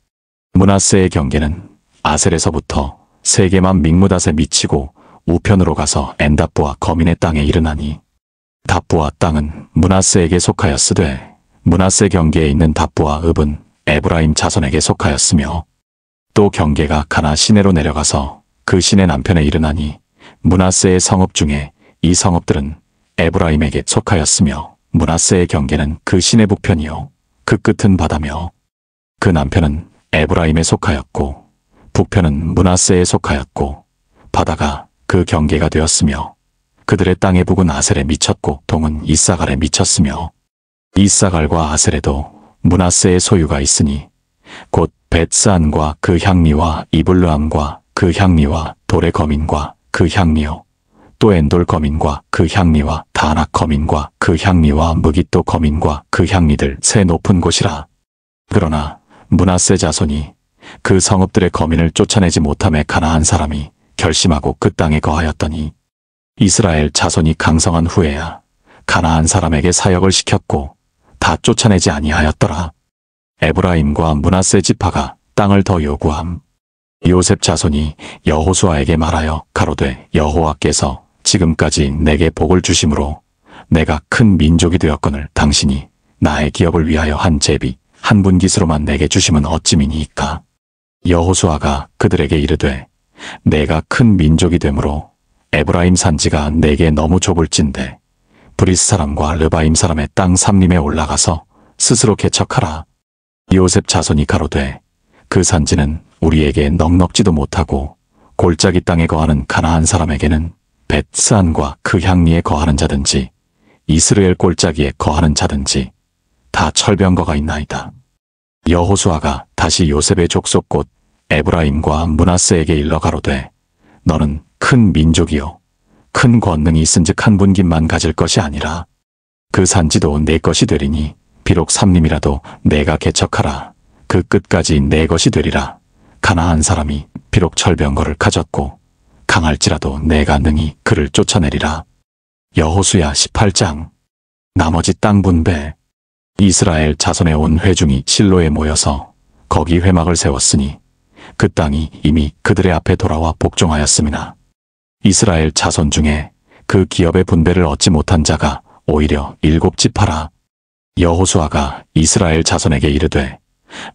므낫세의 경계는 아셀에서부터 세게만 믹무닷에 미치고 우편으로 가서 엔답부와 거민의 땅에 이르나니 답부와 땅은 므낫세에게 속하였으되 므낫세 경계에 있는 답부와 읍은 에브라임 자손에게 속하였으며 또 경계가 가나 시내로 내려가서 그 시내 남편에 이르나니 므낫세의 성읍 중에 이 성읍들은 에브라임에게 속하였으며 므낫세의 경계는 그 시내 북편이요 그 끝은 바다며 그 남편은 에브라임에 속하였고 북편은 므낫세에 속하였고 바다가 그 경계가 되었으며 그들의 땅의 북은 아셀에 미쳤고 동은 이사갈에 미쳤으며 이사갈과 아셀에도 므낫세의 소유가 있으니 곧 벳스안과 그 향리와 이블르암과 그 향리와 돌의 거민과 그 향리요 또 엔돌 거민과 그 향리와 다낙 거민과 그 향리와 무깃도 거민과 그 향리들 새 높은 곳이라. 그러나 므낫세 자손이 그 성읍들의 거민을 쫓아내지 못함에 가나안 사람이 결심하고 그 땅에 거하였더니 이스라엘 자손이 강성한 후에야 가나안 사람에게 사역을 시켰고 다 쫓아내지 아니하였더라. 에브라임과 므낫세 지파가 땅을 더 요구함. 요셉 자손이 여호수아에게 말하여 가로되 여호와께서 지금까지 내게 복을 주심으로 내가 큰 민족이 되었거늘 당신이 나의 기업을 위하여 한 제비 한 분깃으로만 내게 주심은 어찌미니이까. 여호수아가 그들에게 이르되 내가 큰 민족이 되므로 에브라임 산지가 내게 너무 좁을진데 브리스 사람과 르바임 사람의 땅 삼림에 올라가서 스스로 개척하라. 요셉 자손이 가로되 그 산지는 우리에게 넉넉지도 못하고 골짜기 땅에 거하는 가나안 사람에게는 벳스안과 그 향리에 거하는 자든지 이스라엘 골짜기에 거하는 자든지 다 철병거가 있나이다. 여호수아가 다시 요셉의 족속 곧 에브라임과 므낫세에게 일러 가로되 너는 큰 민족이요 큰 권능이 있은즉 한 분깃만 가질 것이 아니라 그 산지도 내 것이 되리니 비록 삼림이라도 내가 개척하라. 그 끝까지 내 것이 되리라. 가나안 사람이 비록 철병거를 가졌고 강할지라도 내가 능히 그를 쫓아내리라. 여호수야 18장. 나머지 땅 분배. 이스라엘 자손의 온 회중이 실로에 모여서 거기 회막을 세웠으니 그 땅이 이미 그들의 앞에 돌아와 복종하였음이나 이스라엘 자손 중에 그 기업의 분배를 얻지 못한 자가 오히려 7지파라. 여호수아가 이스라엘 자손에게 이르되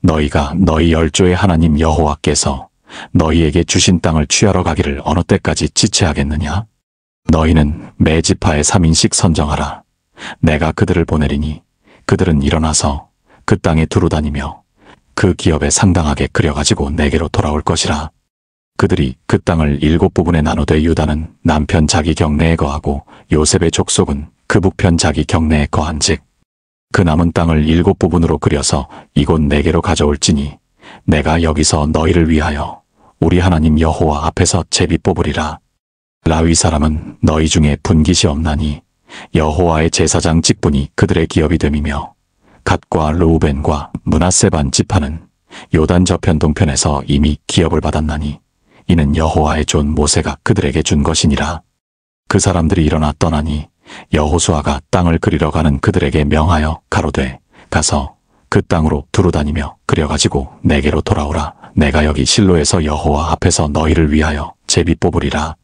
너희가 너희 열조의 하나님 여호와께서 너희에게 주신 땅을 취하러 가기를 어느 때까지 지체하겠느냐? 너희는 매 지파에 3인씩 선정하라. 내가 그들을 보내리니 그들은 일어나서 그 땅에 두루 다니며 그 기업에 상당하게 그려가지고 내게로 돌아올 것이라. 그들이 그 땅을 7부분에 나누되 유다는 남편 자기 경내에 거하고 요셉의 족속은 그 북편 자기 경내에 거한즉 그 남은 땅을 7부분으로 그려서 이곳 내게로 가져올지니 내가 여기서 너희를 위하여 우리 하나님 여호와 앞에서 제비 뽑으리라. 라위 사람은 너희 중에 분깃이 없나니 여호와의 제사장 직분이 그들의 기업이 됨이며 갓과 르우벤과 므낫세 반 지파는 요단 저편 동편에서 이미 기업을 받았나니 이는 여호와의 종 모세가 그들에게 준 것이니라. 그 사람들이 일어나 떠나니 여호수아가 땅을 그리러 가는 그들에게 명하여 가로되 가서 그 땅으로 두루 다니며 그려가지고 내게로 돌아오라. 내가 여기 실로에서 여호와 앞에서 너희를 위하여 제비 뽑으리라.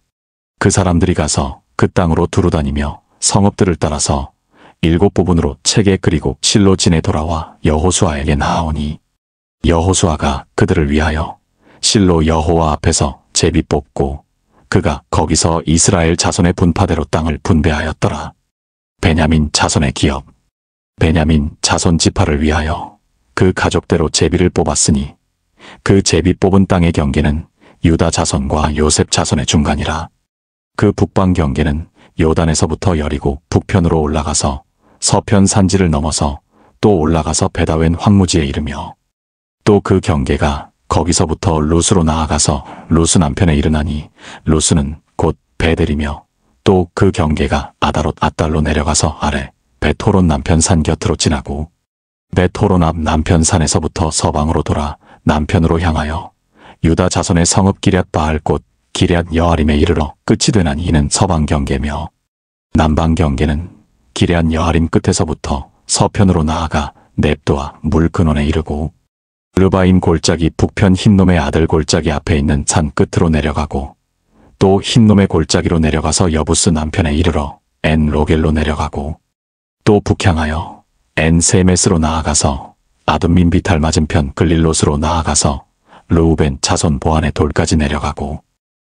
그 사람들이 가서 그 땅으로 두루 다니며 성읍들을 따라서 7부분으로 채게 그리고 실로 진에 돌아와 여호수아에게 나아오니 여호수아가 그들을 위하여 실로 여호와 앞에서 제비 뽑고 그가 거기서 이스라엘 자손의 분파대로 땅을 분배하였더라. 베냐민 자손의 기업. 베냐민 자손 지파를 위하여 그 가족대로 제비를 뽑았으니 그 제비 뽑은 땅의 경계는 유다 자손과 요셉 자손의 중간이라. 그 북방 경계는 요단에서부터 여리고 북편으로 올라가서 서편 산지를 넘어서 또 올라가서 베다웬 황무지에 이르며 또 그 경계가 거기서부터 루스로 나아가서 루스 남편에 이르나니 루스는 곧 베델이며 또 그 경계가 아다롯 앗달로 내려가서 아래 벳호론 남편 산 곁으로 지나고 벳호론 앞 남편 산에서부터 서방으로 돌아 남편으로 향하여 유다 자손의 성읍 기럇 바알 곧 기럇 여아림에 이르러 끝이 되나니 이는 서방 경계며 남방 경계는 기럇 여아림 끝에서부터 서편으로 나아가 넵도와 물 근원에 이르고 르바임 골짜기 북편 흰놈의 아들 골짜기 앞에 있는 산 끝으로 내려가고 또 흰놈의 골짜기로 내려가서 여부스 남편에 이르러 엔 로겔로 내려가고 또 북향하여 엔 세메스로 나아가서 아둠민 비탈 맞은편 글릴롯으로 나아가서 르우벤 자손 보안의 돌까지 내려가고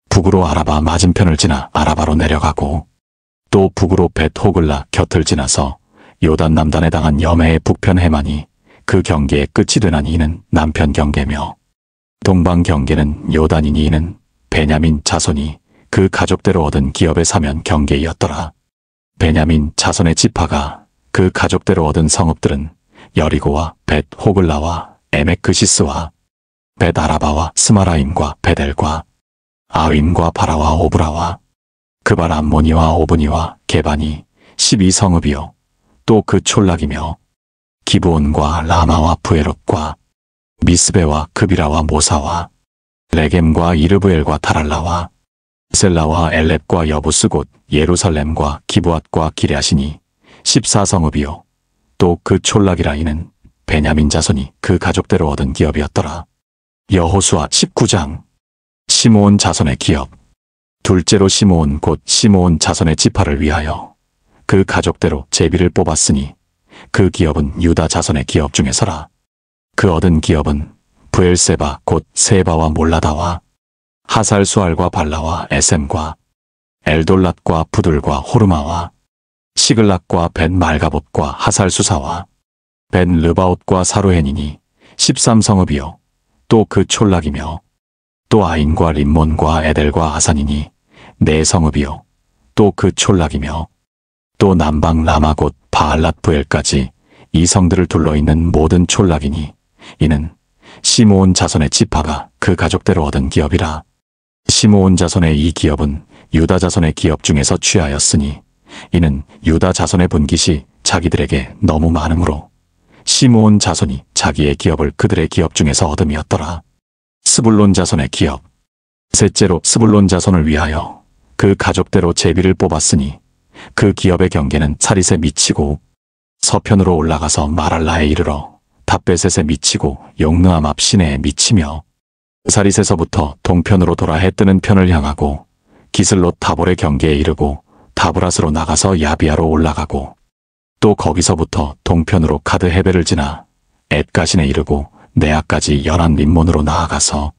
북으로 아라바 맞은편을 지나 아라바로 내려가고 또 북으로 벳 호글라 곁을 지나서 요단 남단에 당한 여매의 북편 해만이 그 경계의 끝이 되나니 이는 남편 경계며 동방 경계는 요단이니 이는 베냐민 자손이 그 가족대로 얻은 기업의 사면 경계이었더라. 베냐민 자손의 지파가 그 가족대로 얻은 성읍들은 여리고와 벳 호글라와 에메크시스와 벳 아라바와 스마라임과 베델과 아윈과 바라와 오브라와 그발 암모니와 오브니와 게바니 12성읍이요 또 그 촌락이며 기브온과 라마와 부에롯과 미스베와 그비라와 모사와 레겜과 이르브엘과 타랄라와 셀라와 엘렙과 여부스 곧 예루살렘과 기브앗과 기럇이니 14성읍이요 또 그 촌락이라 이는 베냐민 자손이 그 가족대로 얻은 기업이었더라. 여호수아 19장. 시므온 자손의 기업. 둘째로 시므온 곧 시므온 자손의 지파를 위하여 그 가족대로 제비를 뽑았으니 그 기업은 유다 자손의 기업 중에서라. 그 얻은 기업은 브엘세바 곧 세바와 몰라다와 하살수알과 발라와 에셈과 엘돌랏과 부들과 호르마와 시글락과 벤 말가봇과 하살수사와 벤 르바옷과 사루헨이니 13성읍이요 또 그 촌락이며 또 아인과 림몬과 에델과 아산이니 4성읍이요 또 그 촌락이며 또 남방 라마 곧 바알랏 부엘까지 이 성들을 둘러있는 모든 촌락이니 이는 시므온 자손의 지파가 그 가족대로 얻은 기업이라. 시므온 자손의 이 기업은 유다 자손의 기업 중에서 취하였으니 이는 유다 자손의 분깃이 자기들에게 너무 많으므로 시므온 자손이 자기의 기업을 그들의 기업 중에서 얻음이었더라. 스불론 자손의 기업. 셋째로 스불론 자손을 위하여 그 가족대로 제비를 뽑았으니 그 기업의 경계는 사릿에 미치고 서편으로 올라가서 마랄라에 이르러 답베셋에 미치고 용느암 앞 시내에 미치며 사릿에서부터 동편으로 돌아 해 뜨는 편을 향하고 기슬롯 다볼의 경계에 이르고 다브라스로 나가서 야비아로 올라가고 또 거기서부터 동편으로 가드 헤벨을 지나 엣가신에 이르고 네아까지 연한 림몬으로 나아가서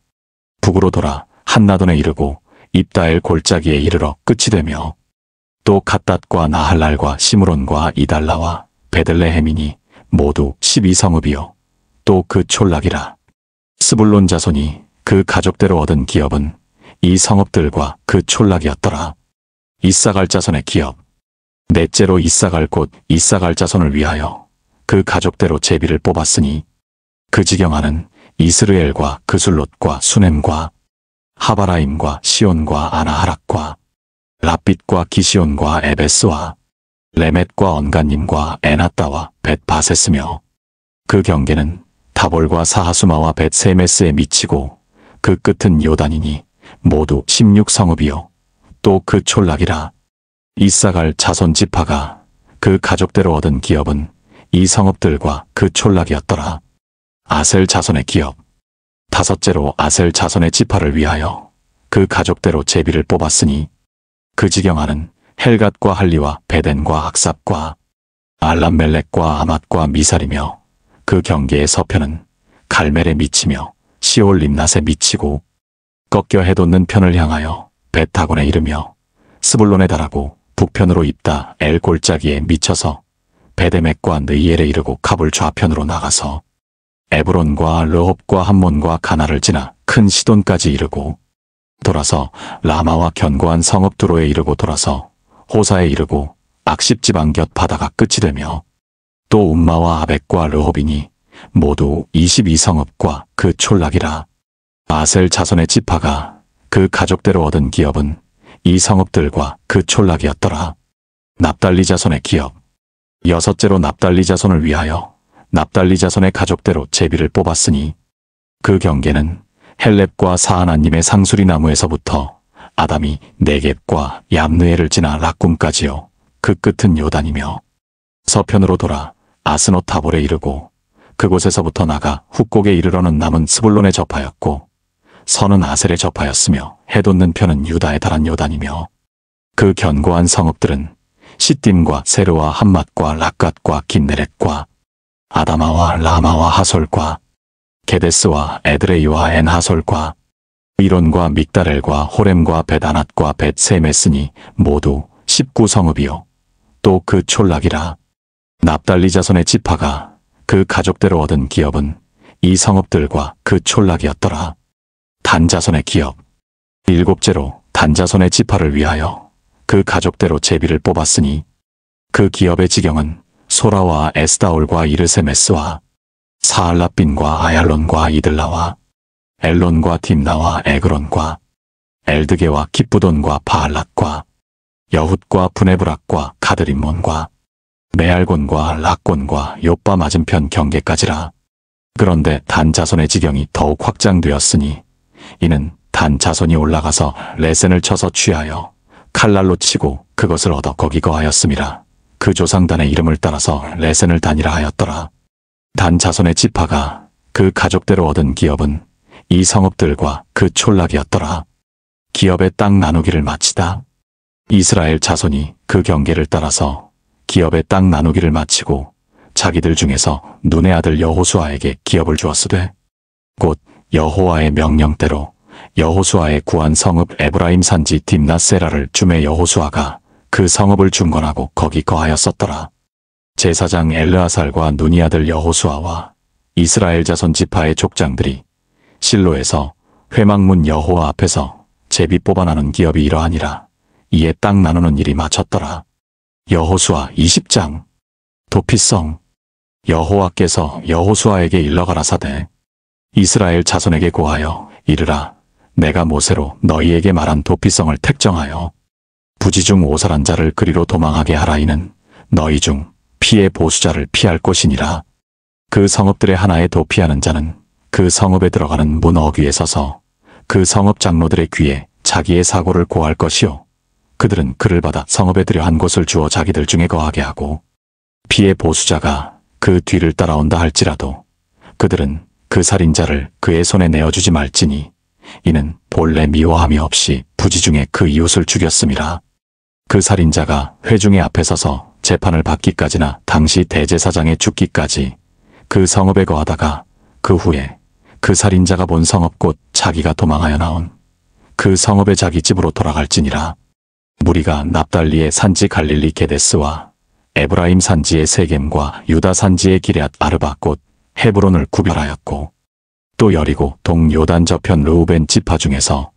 북으로 돌아 한나돈에 이르고 입다엘 골짜기에 이르러 끝이 되며 또 갓닷과 나할랄과 시므론과 이달라와 베들레헴이니 모두 12성읍이요 또 그 촌락이라. 스불론 자손이 그 가족대로 얻은 기업은 이 성읍들과 그 촌락이었더라. 이사갈 자손의 기업. 넷째로 이사갈 곧 이사갈 자손을 위하여 그 가족대로 제비를 뽑았으니 그 지경하는 이스르엘과 그술롯과 수넴과 하바라임과 시온과 아나하락과 랍빗과 기시온과 에베스와 레멧과 언간님과 에나따와 벳바세스며 그 경계는 다볼과 사하수마와 벳세메스에 미치고 그 끝은 요단이니 모두 16성읍이요 또 그 촌락이라. 이사갈 자손 지파가 그 가족대로 얻은 기업은 이 성읍들과 그 촌락이었더라. 아셀 자손의 기업. 다섯째로 아셀 자손의 지파를 위하여 그 가족대로 제비를 뽑았으니 그 지경하는 헬갓과 할리와 베덴과 악삽과 알람멜렉과 아맛과 미살이며 그 경계의 서편은 갈멜에 미치며 시올 림낫에 미치고 꺾여 해돋는 편을 향하여 벳다곤에 이르며 스불론에 달하고 북편으로 입다 엘 골짜기에 미쳐서 베데맥과 느이엘에 이르고 갑을 좌편으로 나가서 에브론과 르홉과 함몬과 가나를 지나 큰 시돈까지 이르고 돌아서 라마와 견고한 성읍 두로에 이르고 돌아서 호사에 이르고 악십 지방 곁 바다가 끝이 되며 또 움마와 아벡과 르홉이니 모두 22성읍과 그 촌락이라. 아셀 자손의 지파가 그 가족대로 얻은 기업은 이 성읍들과 그 촌락이었더라. 납달리 자손의 기업. 여섯째로 납달리 자손을 위하여 납달리 자손의 가족대로 제비를 뽑았으니 그 경계는 헬렙과 사하나님의 상수리 나무에서부터 아담이 네겝과 얌느에를 지나 락꿈까지요. 그 끝은 요단이며 서편으로 돌아 아스노 타볼에 이르고 그곳에서부터 나가 훅곡에 이르러는 남은 스불론에 접하였고 서는 아셀에 접하였으며 해돋는 편은 유다에 달한 요단이며 그 견고한 성읍들은 시딤과 세르와 함맛과 락갓과 긴네렛과 아다마와 라마와 하솔과 게데스와 에드레이와 엔하솔과 이론과 믹다렐과 호렘과 벳아낫과 벳세메스니 모두 19성읍이요. 또 그 촌락이라. 납달리 자손의 지파가 그 가족대로 얻은 기업은 이 성읍들과 그 촌락이었더라. 단 자손의 기업. 일곱째로 단 자손의 지파를 위하여 그 가족대로 제비를 뽑았으니 그 기업의 지경은 소라와 에스다올과 이르세메스와 사알라빈과 아얄론과 이들라와 엘론과 딥나와 에그론과 엘드게와 깃부돈과 바알랏과 여훗과 브네브락과 가드림몬과 메알곤과 락곤과 요빠 맞은편 경계까지라. 그런데 단 자손의 지경이 더욱 확장되었으니 이는 단 자손이 올라가서 레센을 쳐서 취하여 칼날로 치고 그것을 얻어 거기 거하였음이라. 그 조상단의 이름을 따라서 레센을 단이라 하였더라. 단 자손의 지파가 그 가족대로 얻은 기업은 이 성읍들과 그 촌락이었더라. 기업의 땅 나누기를 마치다. 이스라엘 자손이 그 경계를 따라서 기업의 땅 나누기를 마치고 자기들 중에서 눈의 아들 여호수아에게 기업을 주었으되 곧 여호와의 명령대로 여호수아의 구한 성읍 에브라임 산지 딥나세라를 주매 여호수아가 그 성읍을 중건하고 거기 거하였었더라. 제사장 엘르아살과 눈이 아들 여호수아와 이스라엘 자손 지파의 족장들이 실로에서 회막문 여호와 앞에서 제비 뽑아나는 기업이 이러하니라. 이에 땅 나누는 일이 마쳤더라. 여호수아 20장. 도피성. 여호와께서 여호수아에게 일러가라사대 이스라엘 자손에게 고하여 이르라. 내가 모세로 너희에게 말한 도피성을 택정하여 부지 중 오살한 자를 그리로 도망하게 하라. 이는 너희 중 피의 보수자를 피할 곳이니라. 그 성읍들의 하나에 도피하는 자는 그 성읍에 들어가는 문 어귀에 서서 그 성읍 장로들의 귀에 자기의 사고를 고할 것이요. 그들은 그를 받아 성읍에 들여 한 곳을 주어 자기들 중에 거하게 하고 피의 보수자가 그 뒤를 따라온다 할지라도 그들은 그 살인자를 그의 손에 내어주지 말지니 이는 본래 미워함이 없이 부지 중에 그 이웃을 죽였음이라. 그 살인자가 회중의 앞에 서서 재판을 받기까지나 당시 대제사장의 죽기까지 그 성읍에 거하다가 그 후에 그 살인자가 본 성읍 곧 자기가 도망하여 나온 그 성읍의 자기 집으로 돌아갈지니라. 무리가 납달리의 산지 갈릴리 게데스와 에브라임 산지의 세겜과 유다 산지의 기럇 아르바 곧 헤브론을 구별하였고 또 여리고 동요단 저편 르우벤 지파 중에서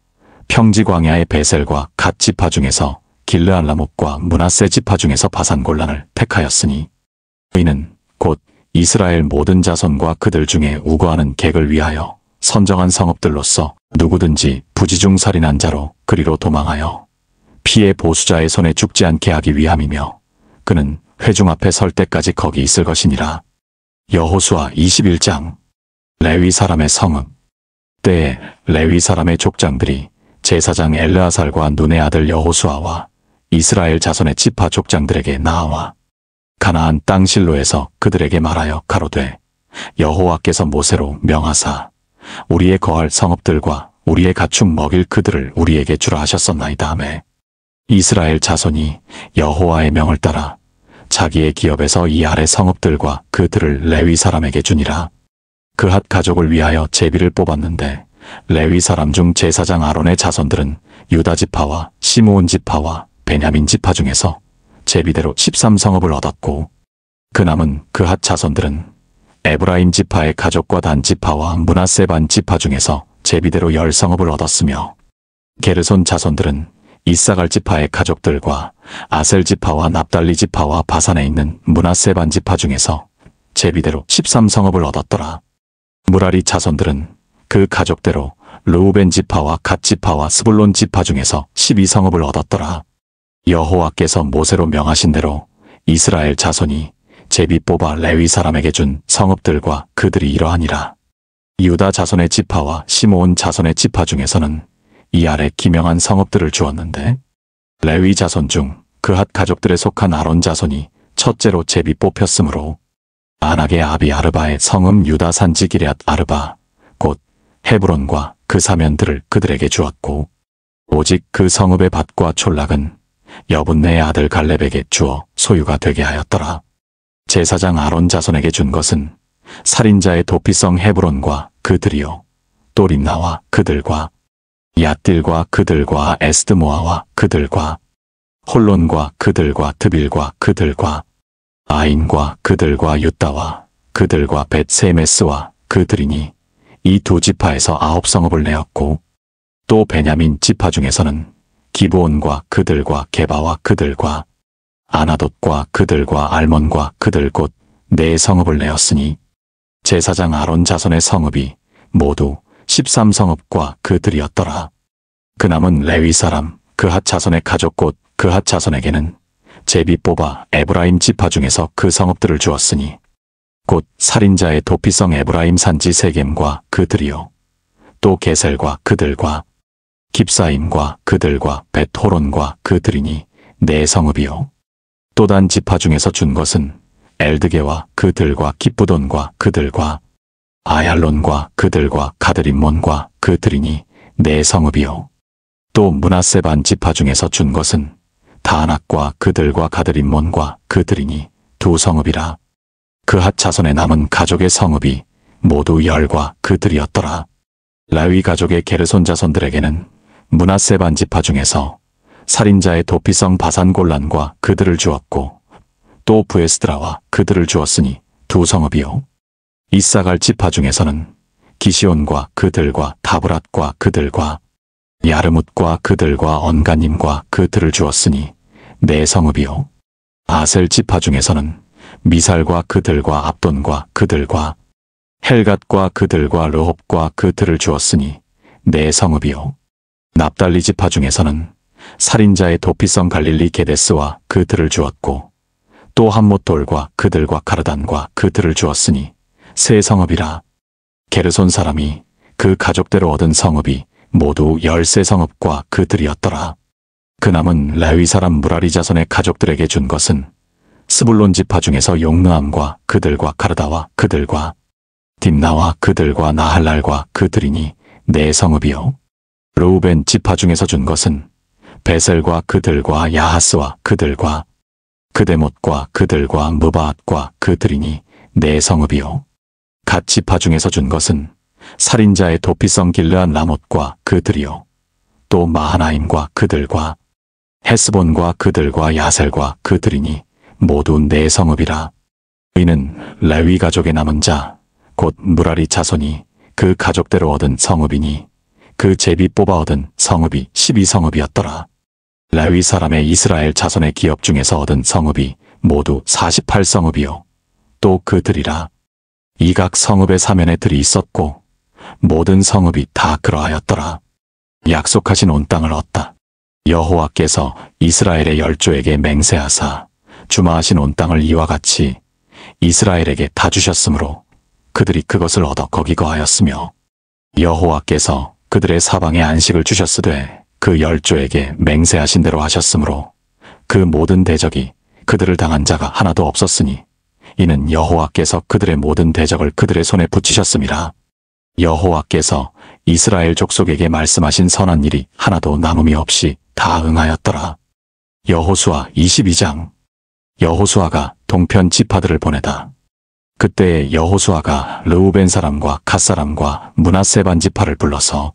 평지 광야의 베셀과 갓 지파 중에서 길르알라목과 므낫세 지파 중에서 바산골란을 택하였으니 이는 곧 이스라엘 모든 자손과 그들 중에 우거하는 객을 위하여 선정한 성읍들로서 누구든지 부지 중 살인한 자로 그리로 도망하여 피의 보수자의 손에 죽지 않게 하기 위함이며 그는 회중 앞에 설 때까지 거기 있을 것이니라. 여호수아 21장. 레위 사람의 성읍. 때에 레위 사람의 족장들이 제사장 엘르아살과 눈의 아들 여호수아와 이스라엘 자손의 지파 족장들에게 나아와 가나안 땅 실로에서 그들에게 말하여 가로되 여호와께서 모세로 명하사 우리의 거할 성읍들과 우리의 가축 먹일 그들을 우리에게 주라 하셨었나이다 하매 이스라엘 자손이 여호와의 명을 따라 자기의 기업에서 이 아래 성읍들과 그들을 레위 사람에게 주니라. 그핫 가족을 위하여 제비를 뽑았는데 레위 사람 중 제사장 아론의 자손들은 유다 지파와 시므온 지파와 베냐민 지파 중에서 제비대로 13성읍을 얻었고, 그 남은 그핫 자손들은 에브라임 지파의 가족과 단 지파와 므낫세 반 지파 중에서 제비대로 10성읍을 얻었으며, 게르손 자손들은 이사갈 지파의 가족들과 아셀 지파와 납달리 지파와 바산에 있는 므낫세 반 지파 중에서 제비대로 13성읍을 얻었더라. 무라리 자손들은 그 가족대로 르우벤 지파와 갓 지파와 스불론 지파 중에서 12성읍을 얻었더라. 여호와께서 모세로 명하신 대로 이스라엘 자손이 제비 뽑아 레위 사람에게 준 성읍들과 그들이 이러하니라. 유다 자손의 지파와 시므온 자손의 지파 중에서는 이 아래 기명한 성읍들을 주었는데, 레위 자손 중 그핫 가족들에 속한 아론 자손이 첫째로 제비 뽑혔으므로 아낙의 아비 아르바의 성읍 유다 산지 기럇 아르바 곧 헤브론과 그 사면들을 그들에게 주었고, 오직 그 성읍의 밭과 촌락은 여분네의 아들 갈렙에게 주어 소유가 되게 하였더라. 제사장 아론 자손에게 준 것은 살인자의 도피성 헤브론과 그들이요, 또 림나와 그들과 얏딜과 그들과 에스드모아와 그들과 홀론과 그들과 드빌과 그들과 아인과 그들과 유다와 그들과 벳세메스와 그들이니 이 두 지파에서 9성읍을 내었고, 또 베냐민 지파 중에서는 기브온과 그들과 게바와 그들과 아나돗과 그들과 알몬과 그들 곧 4성읍을 내었으니 제사장 아론 자손의 성읍이 모두 13성읍과 그들이었더라. 그 남은 레위 사람 그핫 자손의 가족 곧 그핫 자손에게는 제비 뽑아 에브라임 지파 중에서 그 성읍들을 주었으니 곧 살인자의 도피성 에브라임 산지 세겜과 그들이요, 또 게셀과 그들과 깁사임과 그들과 벳호론과 그들이니 4성읍이요, 또 단 지파 중에서 준 것은 엘드게와 그들과 기쁘돈과 그들과 아얄론과 그들과 가드림몬과 그들이니 4성읍이요, 또 므낫세 반 지파 중에서 준 것은 다낙과 그들과 가드림몬과 그들이니 2성읍이라. 그핫 자손의 남은 가족의 성읍이 모두 10과 그들이었더라. 라위 가족의 게르손 자손들에게는 므낫세 반 지파 중에서 살인자의 도피성 바산 골란과 그들을 주었고, 또 브에스드라와 그들을 주었으니 2성읍이요, 이사갈 지파 중에서는 기시온과 그들과 다브랏과 그들과 야르뭇과 그들과 언가님과 그들을 주었으니 4성읍이요, 아셀 지파 중에서는 미살과 그들과 압돈과 그들과 헬갓과 그들과 르홉과 그들을 주었으니 4성읍이요, 납달리 지파 중에서는 살인자의 도피성 갈릴리 게데스와 그들을 주었고, 또 함못돌과 그들과 가르단과 그들을 주었으니 3성읍이라. 게르손 사람이 그 가족대로 얻은 성읍이 모두 13성읍과 그들이었더라. 그 남은 레위 사람 무라리 자손의 가족들에게 준 것은 스불론 지파 중에서 용느암과 그들과 가르다와 그들과 딥나와 그들과 나할랄과 그들이니 4성읍이요, 르우벤 지파 중에서 준 것은 베셀과 그들과 야하스와 그들과 그데못과 그들과 무바앗과 그들이니 4성읍이요, 갓 지파 중에서 준 것은 살인자의 도피성 길르앗 라못과 그들이요, 또 마하나임과 그들과 헤스본과 그들과 야셀과 그들이니 모두 4성읍이라. 이는 레위 가족의 남은 자 곧 무라리 자손이 그 가족대로 얻은 성읍이니 그 제비 뽑아 얻은 성읍이 12성읍이었더라. 레위 사람의 이스라엘 자손의 기업 중에서 얻은 성읍이 모두 48성읍이요, 또 그들이라. 이 각 성읍의 사면에 들이 있었고 모든 성읍이 다 그러하였더라. 약속하신 온 땅을 얻다. 여호와께서 이스라엘의 열조에게 맹세하사 주마하신 온 땅을 이와 같이 이스라엘에게 다 주셨으므로 그들이 그것을 얻어 거기 거하였으며, 여호와께서 그들의 사방에 안식을 주셨으되 그 열조에게 맹세하신 대로 하셨으므로 그 모든 대적이 그들을 당한 자가 하나도 없었으니 이는 여호와께서 그들의 모든 대적을 그들의 손에 붙이셨음이라. 여호와께서 이스라엘 족속에게 말씀하신 선한 일이 하나도 남음이 없이 다 응하였더라. 여호수아 22장. 여호수아가 동편 지파들을 보내다. 그때 여호수아가 르우벤 사람과 갓 사람과 므낫세 반지파를 불러서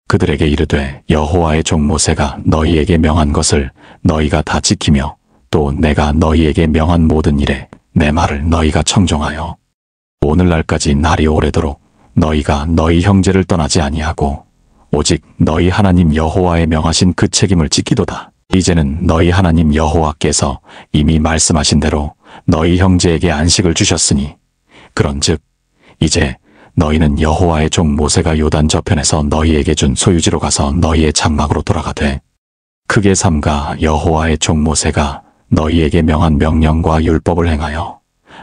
그들에게 이르되 여호와의 종 모세가 너희에게 명한 것을 너희가 다 지키며 또 내가 너희에게 명한 모든 일에 내 말을 너희가 청종하여 오늘날까지 날이 오래도록 너희가 너희 형제를 떠나지 아니하고 오직 너희 하나님 여호와의 명하신 그 책임을 지키도다. 이제는 너희 하나님 여호와께서 이미 말씀하신 대로 너희 형제에게 안식을 주셨으니 그런즉 이제 너희는 여호와의 종 모세가 요단 저편에서 너희에게 준 소유지로 가서 너희의 장막으로 돌아가되 크게 삼가 여호와의 종 모세가 너희에게 명한 명령과 율법을 행하여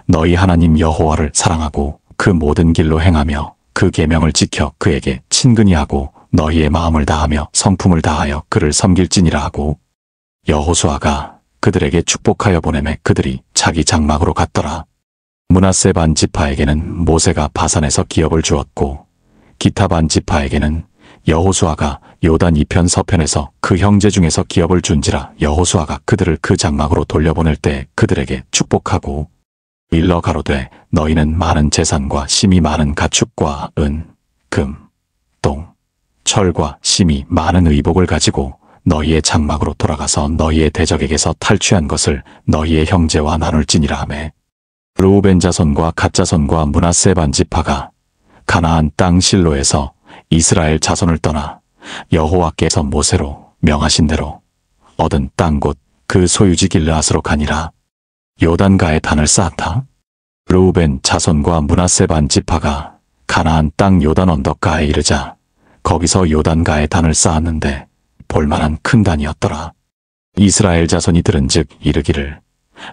너희 하나님 여호와를 사랑하고 그 모든 길로 행하며 그 계명을 지켜 그에게 친근히 하고 너희의 마음을 다하며 성품을 다하여 그를 섬길지니라 하고 여호수아가 그들에게 축복하여 보내매 그들이 자기 장막으로 갔더라. 므낫세 반 지파에게는 모세가 바산에서 기업을 주었고 기타 반 지파에게는 여호수아가 요단 이편 서편에서 그 형제 중에서 기업을 준지라. 여호수아가 그들을 그 장막으로 돌려보낼 때 그들에게 축복하고 일러 가로되 너희는 많은 재산과 심이 많은 가축과 은, 금, 동, 철과 심이 많은 의복을 가지고 너희의 장막으로 돌아가서 너희의 대적에게서 탈취한 것을 너희의 형제와 나눌지니라 하매 르우벤 자손과 갓 자손과 므낫세 반 지파가 가나안 땅 실로에서 이스라엘 자손을 떠나 여호와께서 모세로 명하신 대로 얻은 땅 곧 그 소유지 길르앗으로 가니라. 요단가에 단을 쌓았다. 르우벤 자손과 므낫세 반 지파가 가나안 땅 요단 언덕가에 이르자 거기서 요단가에 단을 쌓았는데 볼만한 큰 단이었더라. 이스라엘 자손이 들은즉 이르기를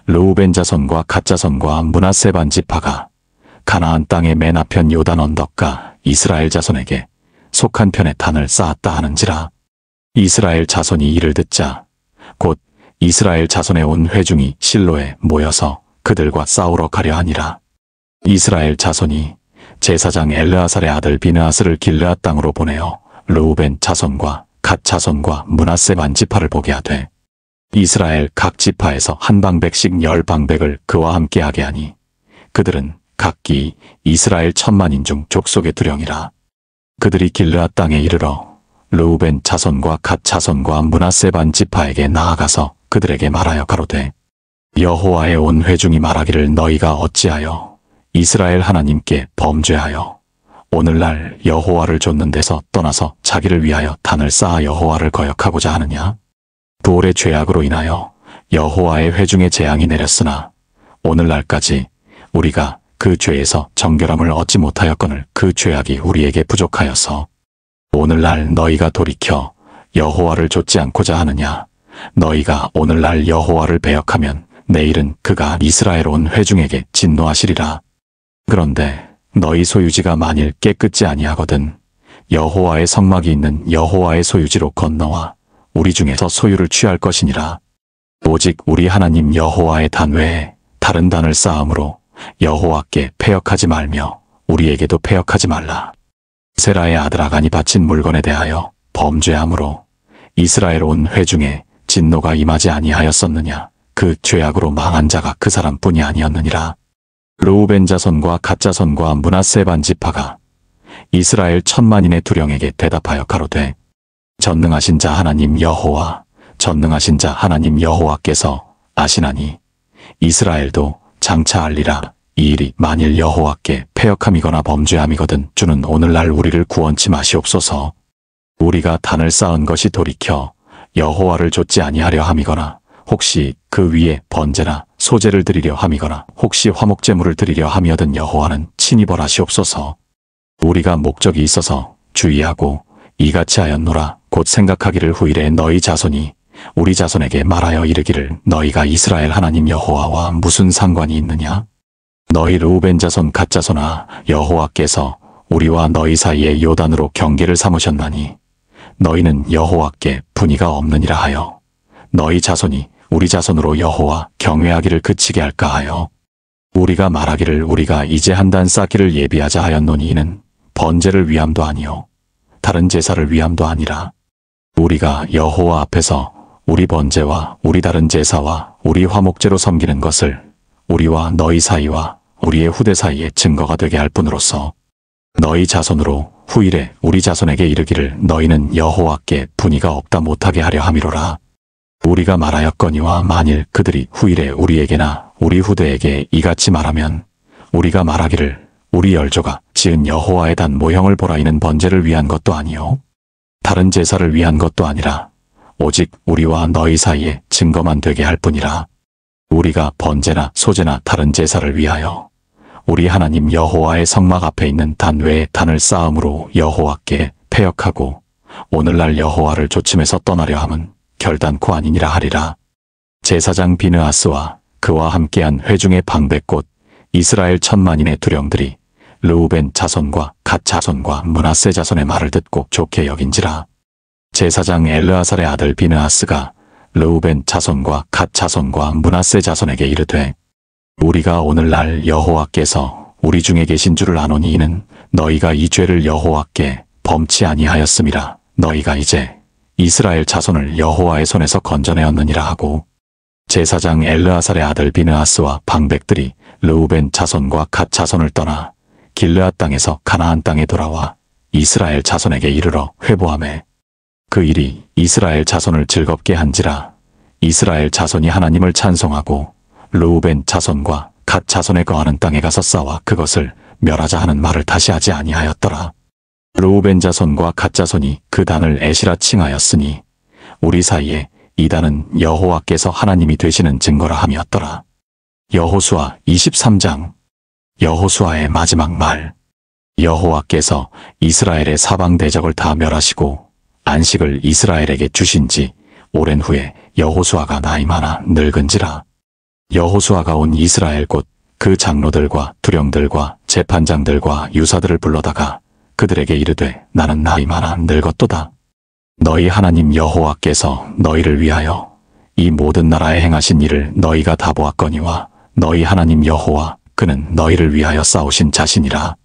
르우벤 자손과 갓 자손과 므낫세 반 지파가 가나안 땅의 맨 앞편 요단 언덕가 이스라엘 자손에게 속한 편에 단을 쌓았다 하는지라. 이스라엘 자손이 이를 듣자 곧 이스라엘 자손의 온 회중이 실로에 모여서 그들과 싸우러 가려 하니라. 이스라엘 자손이 제사장 엘르아살의 아들 비느하스를 길르앗 땅으로 보내어 르우벤 자손과 갓 자손과 므낫세 반 지파를 보게 하되 이스라엘 각 지파에서 한 방백씩 10방백을 그와 함께 하게 하니 그들은 각기 이스라엘 10,000만인 중 족속의 두령이라. 그들이 길르앗 땅에 이르러 르우벤 자손과 갓 자손과 므낫세 반 지파에게 나아가서 그들에게 말하여 가로되 여호와의 온 회중이 말하기를 너희가 어찌하여 이스라엘 하나님께 범죄하여 오늘날 여호와를 좇는 데서 떠나서 자기를 위하여 단을 쌓아 여호와를 거역하고자 하느냐? 부올의 죄악으로 인하여 여호와의 회중의 재앙이 내렸으나 오늘날까지 우리가 그 죄에서 정결함을 얻지 못하였거늘 그 죄악이 우리에게 부족하여서 오늘날 너희가 돌이켜 여호와를 좇지 않고자 하느냐? 너희가 오늘날 여호와를 배역하면 내일은 그가 이스라엘 온 회중에게 진노하시리라. 그런데 너희 소유지가 만일 깨끗지 아니하거든 여호와의 성막이 있는 여호와의 소유지로 건너와 우리 중에서 소유를 취할 것이니라. 오직 우리 하나님 여호와의 단 외에 다른 단을 쌓음으로 여호와께 패역하지 말며 우리에게도 패역하지 말라. 세라의 아들 아간이 바친 물건에 대하여 범죄함으로 이스라엘 온 회중에 진노가 임하지 아니하였었느냐? 그 죄악으로 망한 자가 그 사람뿐이 아니었느니라. 르우벤 자손과 갓 자손과 므낫세 반 지파가 이스라엘 10,000만인의 두령에게 대답하여 가로되 전능하신 자 하나님 여호와 전능하신 자 하나님 여호와께서 아시나니 이스라엘도 장차 알리라. 이 일이 만일 여호와께 패역함이거나 범죄함이거든 주는 오늘날 우리를 구원치 마시옵소서. 우리가 단을 쌓은 것이 돌이켜 여호와를 좇지 아니하려 함이거나 혹시 그 위에 번제나 소제를 드리려 함이거나 혹시 화목제물을 드리려 함이어든 여호와는 친히 벌하시옵소서. 우리가 목적이 있어서 주의하고 이같이 하였노라. 곧 생각하기를 후일에 너희 자손이 우리 자손에게 말하여 이르기를 너희가 이스라엘 하나님 여호와와 무슨 상관이 있느냐? 너희 르우벤 자손 갓 자손아 여호와께서 우리와 너희 사이에 요단으로 경계를 삼으셨나니 너희는 여호와께 분의가 없느니라 하여 너희 자손이 우리 자손으로 여호와 경외하기를 그치게 할까 하여 우리가 말하기를 우리가 이제 한 단 쌓기를 예비하자 하였노니 이는 번제를 위함도 아니요 다른 제사를 위함도 아니라 우리가 여호와 앞에서 우리 번제와 우리 다른 제사와 우리 화목제로 섬기는 것을 우리와 너희 사이와 우리의 후대 사이에 증거가 되게 할 뿐으로서 너희 자손으로 후일에 우리 자손에게 이르기를 너희는 여호와께 분의가 없다 못하게 하려 함이로라. 우리가 말하였거니와 만일 그들이 후일에 우리에게나 우리 후대에게 이같이 말하면 우리가 말하기를 우리 열조가 지은 여호와의 단 모형을 보라. 이는 번제를 위한 것도 아니요 다른 제사를 위한 것도 아니라 오직 우리와 너희 사이에 증거만 되게 할 뿐이라. 우리가 번제나 소제나 다른 제사를 위하여 우리 하나님 여호와의 성막 앞에 있는 단 외에 단을 쌓음으로 여호와께 패역하고 오늘날 여호와를 조침해서 떠나려 함은 결단코 아니니라 하리라. 제사장 비느하스와 그와 함께한 회중의 방백곧 이스라엘 10,000만인의 두령들이 르우벤 자손과 갓 자손과 므낫세 자손의 말을 듣고 좋게 여긴지라. 제사장 엘르아살의 아들 비느하스가 르우벤 자손과 갓 자손과 므낫세 자손에게 이르되 우리가 오늘날 여호와께서 우리 중에 계신 줄을 아노니 이는 너희가 이 죄를 여호와께 범치 아니하였음이라. 너희가 이제 이스라엘 자손을 여호와의 손에서 건져내었느니라 하고 제사장 엘르아살의 아들 비느하스와 방백들이 르우벤 자손과 갓 자손을 떠나 길르앗 땅에서 가나안 땅에 돌아와 이스라엘 자손에게 이르러 회보하매 그 일이 이스라엘 자손을 즐겁게 한지라. 이스라엘 자손이 하나님을 찬송하고 르우벤 자손과 갓 자손에 거하는 땅에 가서 싸워 그것을 멸하자 하는 말을 다시 하지 아니하였더라. 르우벤 자손과 갓 자손이 그 단을 에시라 칭하였으니 우리 사이에 이 단은 여호와께서 하나님이 되시는 증거라 함이었더라. 여호수아 23장. 여호수아의 마지막 말. 여호와께서 이스라엘의 사방 대적을 다 멸하시고 안식을 이스라엘에게 주신 지 오랜 후에 여호수아가 나이 많아 늙은지라. 여호수아가 온 이스라엘 곧 그 장로들과 두령들과 재판장들과 유사들을 불러다가 그들에게 이르되 나는 나이 많아 늙었도다. 너희 하나님 여호와께서 너희를 위하여 이 모든 나라에 행하신 일을 너희가 다 보았거니와 너희 하나님 여호와 그는 너희를 위하여 싸우신 자신이라.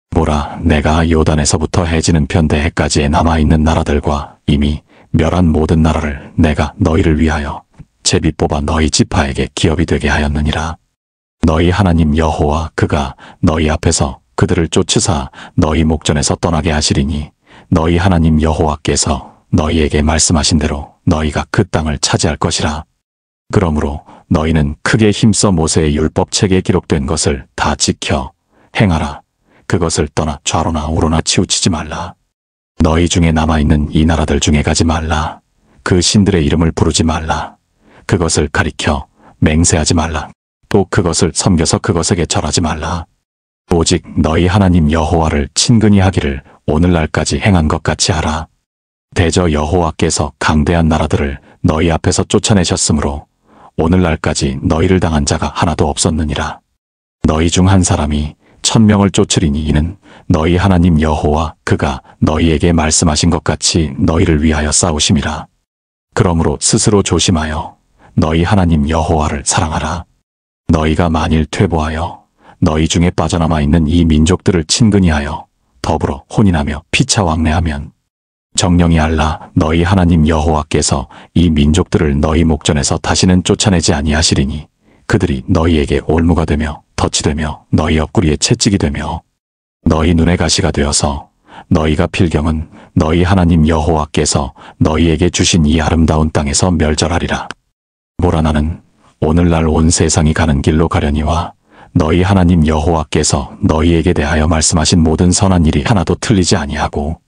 보라, 내가 요단에서부터 해지는 편대해까지에 남아있는 나라들과 이미 멸한 모든 나라를 내가 너희를 위하여 제비 뽑아 너희 지파에게 기업이 되게 하였느니라. 너희 하나님 여호와 그가 너희 앞에서 그들을 쫓으사 너희 목전에서 떠나게 하시리니 너희 하나님 여호와께서 너희에게 말씀하신 대로 너희가 그 땅을 차지할 것이라. 그러므로 너희는 크게 힘써 모세의 율법책에 기록된 것을 다 지켜 행하라. 그것을 떠나 좌로나 우로나 치우치지 말라. 너희 중에 남아있는 이 나라들 중에 가지 말라. 그 신들의 이름을 부르지 말라. 그것을 가리켜 맹세하지 말라. 또 그것을 섬겨서 그것에게 절하지 말라. 오직 너희 하나님 여호와를 친근히 하기를 오늘날까지 행한 것 같이 하라. 대저 여호와께서 강대한 나라들을 너희 앞에서 쫓아내셨으므로 오늘날까지 너희를 당한 자가 하나도 없었느니라. 너희 중 한 사람이 1000명을 쫓으리니 이는 너희 하나님 여호와 그가 너희에게 말씀하신 것 같이 너희를 위하여 싸우심이라. 그러므로 스스로 조심하여 너희 하나님 여호와를 사랑하라. 너희가 만일 퇴보하여 너희 중에 빠져남아 있는 이 민족들을 친근히 하여 더불어 혼인하며 피차 왕래하면 정령이 알라 너희 하나님 여호와께서 이 민족들을 너희 목전에서 다시는 쫓아내지 아니하시리니 그들이 너희에게 올무가 되며 덫이 되며 너희 옆구리에 채찍이 되며 너희 눈에 가시가 되어서 너희가 필경은 너희 하나님 여호와께서 너희에게 주신 이 아름다운 땅에서 멸절하리라. 보라, 나는 오늘날 온 세상이 가는 길로 가려니와 너희 하나님 여호와께서 너희에게 대하여 말씀하신 모든 선한 일이 하나도 틀리지 아니하고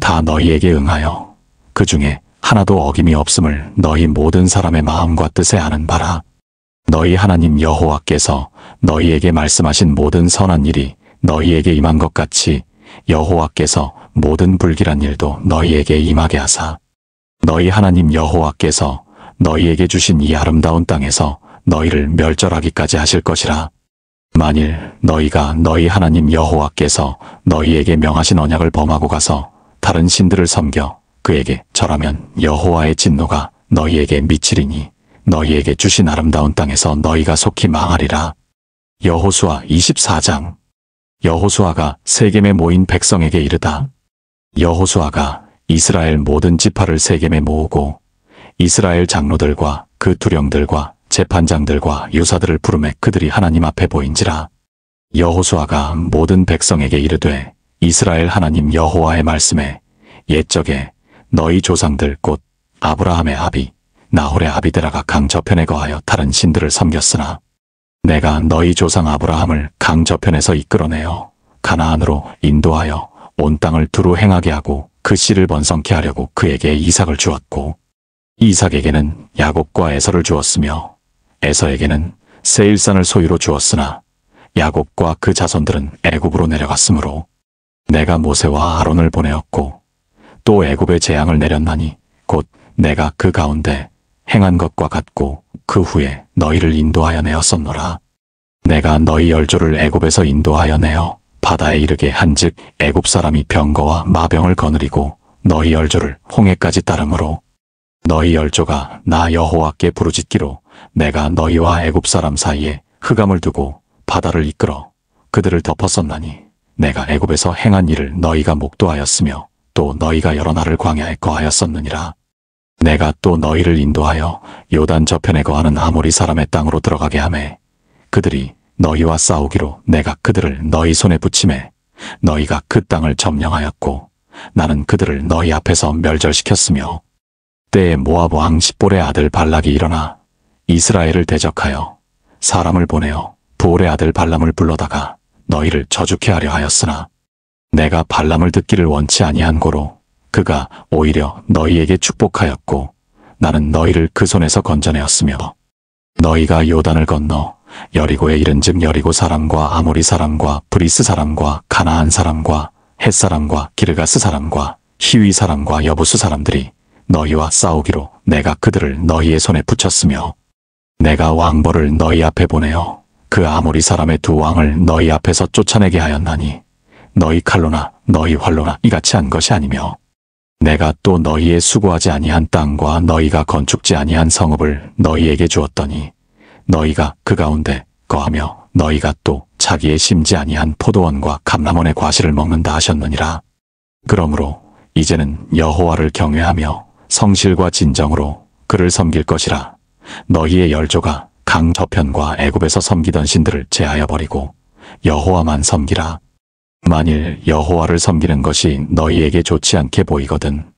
다 너희에게 응하여 그 중에 하나도 어김이 없음을 너희 모든 사람의 마음과 뜻에 아는 바라. 너희 하나님 여호와께서 너희에게 말씀하신 모든 선한 일이 너희에게 임한 것 같이 여호와께서 모든 불길한 일도 너희에게 임하게 하사 너희 하나님 여호와께서 너희에게 주신 이 아름다운 땅에서 너희를 멸절하기까지 하실 것이라. 만일 너희가 너희 하나님 여호와께서 너희에게 명하신 언약을 범하고 가서 다른 신들을 섬겨 그에게 절하면 여호와의 진노가 너희에게 미치리니 너희에게 주신 아름다운 땅에서 너희가 속히 망하리라. 여호수아 24장. 여호수아가 세겜에 모인 백성에게 이르다. 여호수아가 이스라엘 모든 지파를 세겜에 모으고 이스라엘 장로들과 그 두령들과 재판장들과 유사들을 부르매 그들이 하나님 앞에 보인지라. 여호수아가 모든 백성에게 이르되 이스라엘 하나님 여호와의 말씀에 옛적에 너희 조상들 곧 아브라함의 아비 나홀의 아비데라가 강 저편에 거하여 다른 신들을 섬겼으나 내가 너희 조상 아브라함을 강 저편에서 이끌어내어 가나안으로 인도하여 온 땅을 두루 행하게 하고 그 씨를 번성케 하려고 그에게 이삭을 주었고 이삭에게는 야곱과 에서를 주었으며 에서에게는 세일산을 소유로 주었으나 야곱과 그 자손들은 애굽으로 내려갔으므로 내가 모세와 아론을 보내었고 또 애굽에 재앙을 내렸나니 곧 내가 그 가운데 행한 것과 같고 그 후에 너희를 인도하여 내었었노라. 내가 너희 열조를 애굽에서 인도하여 내어 바다에 이르게 한즉 애굽 사람이 병거와 마병을 거느리고 너희 열조를 홍해까지 따르므로 너희 열조가 나 여호와께 부르짖기로 내가 너희와 애굽 사람 사이에 흑암을 두고 바다를 이끌어 그들을 덮었었나니 내가 애굽에서 행한 일을 너희가 목도하였으며 또 너희가 여러 날을 광야에 거하였었느니라. 내가 또 너희를 인도하여 요단 저편에 거하는 아모리 사람의 땅으로 들어가게 하매 그들이 너희와 싸우기로 내가 그들을 너희 손에 붙이매 너희가 그 땅을 점령하였고 나는 그들을 너희 앞에서 멸절시켰으며 때에 모압 왕 십볼의 아들 발락이 일어나 이스라엘을 대적하여 사람을 보내어 부올의 아들 발람을 불러다가 너희를 저주케 하려 하였으나 내가 발람을 듣기를 원치 아니한 고로 그가 오히려 너희에게 축복하였고 나는 너희를 그 손에서 건져내었으며 너희가 요단을 건너 여리고에 이른즉 여리고 사람과 아모리 사람과 브리스 사람과 가나안 사람과 헷 사람과 기르가스 사람과 히위 사람과 여부스 사람들이 너희와 싸우기로 내가 그들을 너희의 손에 붙였으며 내가 왕벌을 너희 앞에 보내어 그 아모리 사람의 두 왕을 너희 앞에서 쫓아내게 하였나니 너희 칼로나 너희 활로나 이같이 한 것이 아니며 내가 또 너희의 수고하지 아니한 땅과 너희가 건축지 아니한 성읍을 너희에게 주었더니 너희가 그 가운데 거하며 너희가 또 자기의 심지 아니한 포도원과 감람원의 과실을 먹는다 하셨느니라. 그러므로 이제는 여호와를 경외하며 성실과 진정으로 그를 섬길 것이라. 너희의 열조가 강 저편과 애굽에서 섬기던 신들을 제하여 버리고 여호와만 섬기라. 만일 여호와를 섬기는 것이 너희에게 좋지 않게 보이거든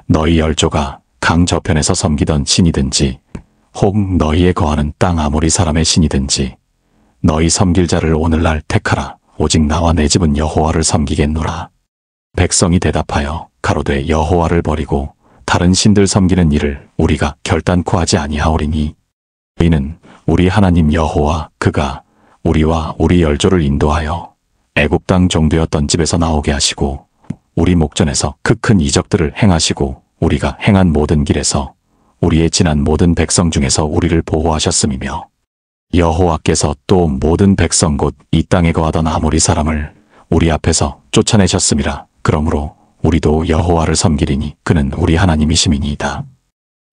너희 열조가 강 저편에서 섬기던 신이든지 혹 너희에 거하는 땅 아모리 사람의 신이든지 너희 섬길 자를 오늘날 택하라. 오직 나와 내 집은 여호와를 섬기겠노라. 백성이 대답하여 가로되 여호와를 버리고 다른 신들 섬기는 일을 우리가 결단코 하지 아니하오리니 이는 우리 하나님 여호와 그가 우리와 우리 열조를 인도하여 애굽 땅 종되었던 집에서 나오게 하시고 우리 목전에서 그 큰 이적들을 행하시고 우리가 행한 모든 길에서 우리의 지난 모든 백성 중에서 우리를 보호하셨음이며 여호와께서 또 모든 백성 곧 이 땅에 거하던 아모리 사람을 우리 앞에서 쫓아내셨음이라. 그러므로 우리도 여호와를 섬기리니 그는 우리 하나님이심이니이다.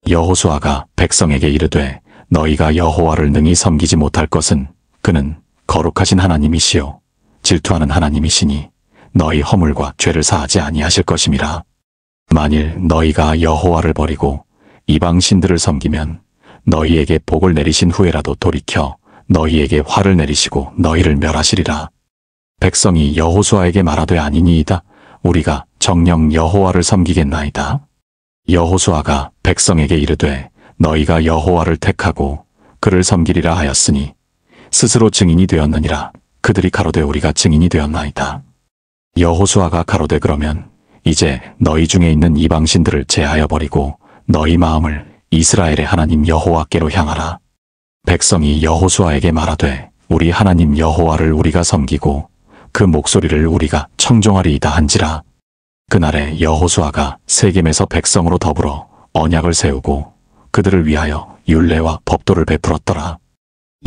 여호수아가 백성에게 이르되 너희가 여호와를 능히 섬기지 못할 것은 그는 거룩하신 하나님이시요 질투하는 하나님이시니 너희 허물과 죄를 사하지 아니하실 것임이라. 만일 너희가 여호와를 버리고 이방 신들을 섬기면 너희에게 복을 내리신 후에라도 돌이켜 너희에게 화를 내리시고 너희를 멸하시리라. 백성이 여호수아에게 말하되 아니니이다. 우리가 정녕 여호와를 섬기겠나이다. 여호수아가 백성에게 이르되 너희가 여호와를 택하고 그를 섬기리라 하였으니 스스로 증인이 되었느니라. 그들이 가로되 우리가 증인이 되었나이다. 여호수아가 가로되 그러면 이제 너희 중에 있는 이방신들을 제하여 버리고 너희 마음을 이스라엘의 하나님 여호와께로 향하라. 백성이 여호수아에게 말하되 우리 하나님 여호와를 우리가 섬기고 그 목소리를 우리가 청종하리이다 한지라. 그날에 여호수아가 세겜에서 백성으로 더불어 언약을 세우고 그들을 위하여 율례와 법도를 베풀었더라.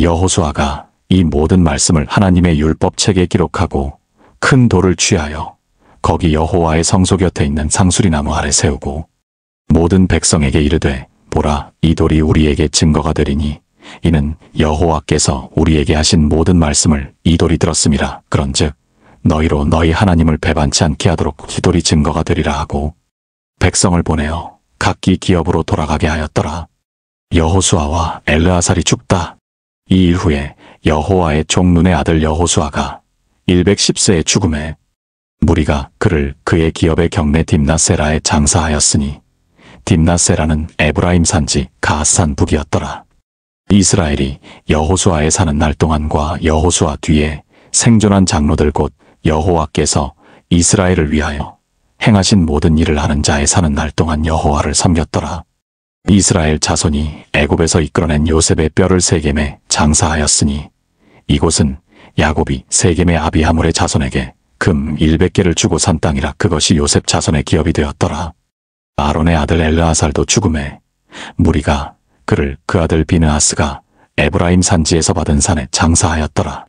여호수아가 이 모든 말씀을 하나님의 율법책에 기록하고 큰 돌을 취하여 거기 여호와의 성소 곁에 있는 상수리나무 아래 세우고 모든 백성에게 이르되 보라 이 돌이 우리에게 증거가 되리니 이는 여호와께서 우리에게 하신 모든 말씀을 이 돌이 들었음이라. 그런즉 너희로 너희 하나님을 배반치 않게 하도록 이 돌이 증거가 되리라 하고 백성을 보내어 각기 기업으로 돌아가게 하였더라. 여호수아와 엘르아살이 죽다. 이 일 후에 여호와의 종 눈의 아들 여호수아가 110세의 죽음에 무리가 그를 그의 기업의 경내 딥나세라에 장사하였으니 딥나세라는 에브라임 산지 가앗산 북이었더라. 이스라엘이 여호수아에 사는 날 동안과 여호수아 뒤에 생존한 장로들 곧 여호와께서 이스라엘을 위하여 행하신 모든 일을 하는 자에 사는 날 동안 여호와를 섬겼더라. 이스라엘 자손이 애굽에서 이끌어낸 요셉의 뼈를 세겜에 장사하였으니 이곳은 야곱이 세겜의 아비하물의 자손에게 금 100개를 주고 산 땅이라 그것이 요셉 자손의 기업이 되었더라. 아론의 아들 엘르아살도 죽음에 무리가 그를 그 아들 비느하스가 에브라임 산지에서 받은 산에 장사하였더라.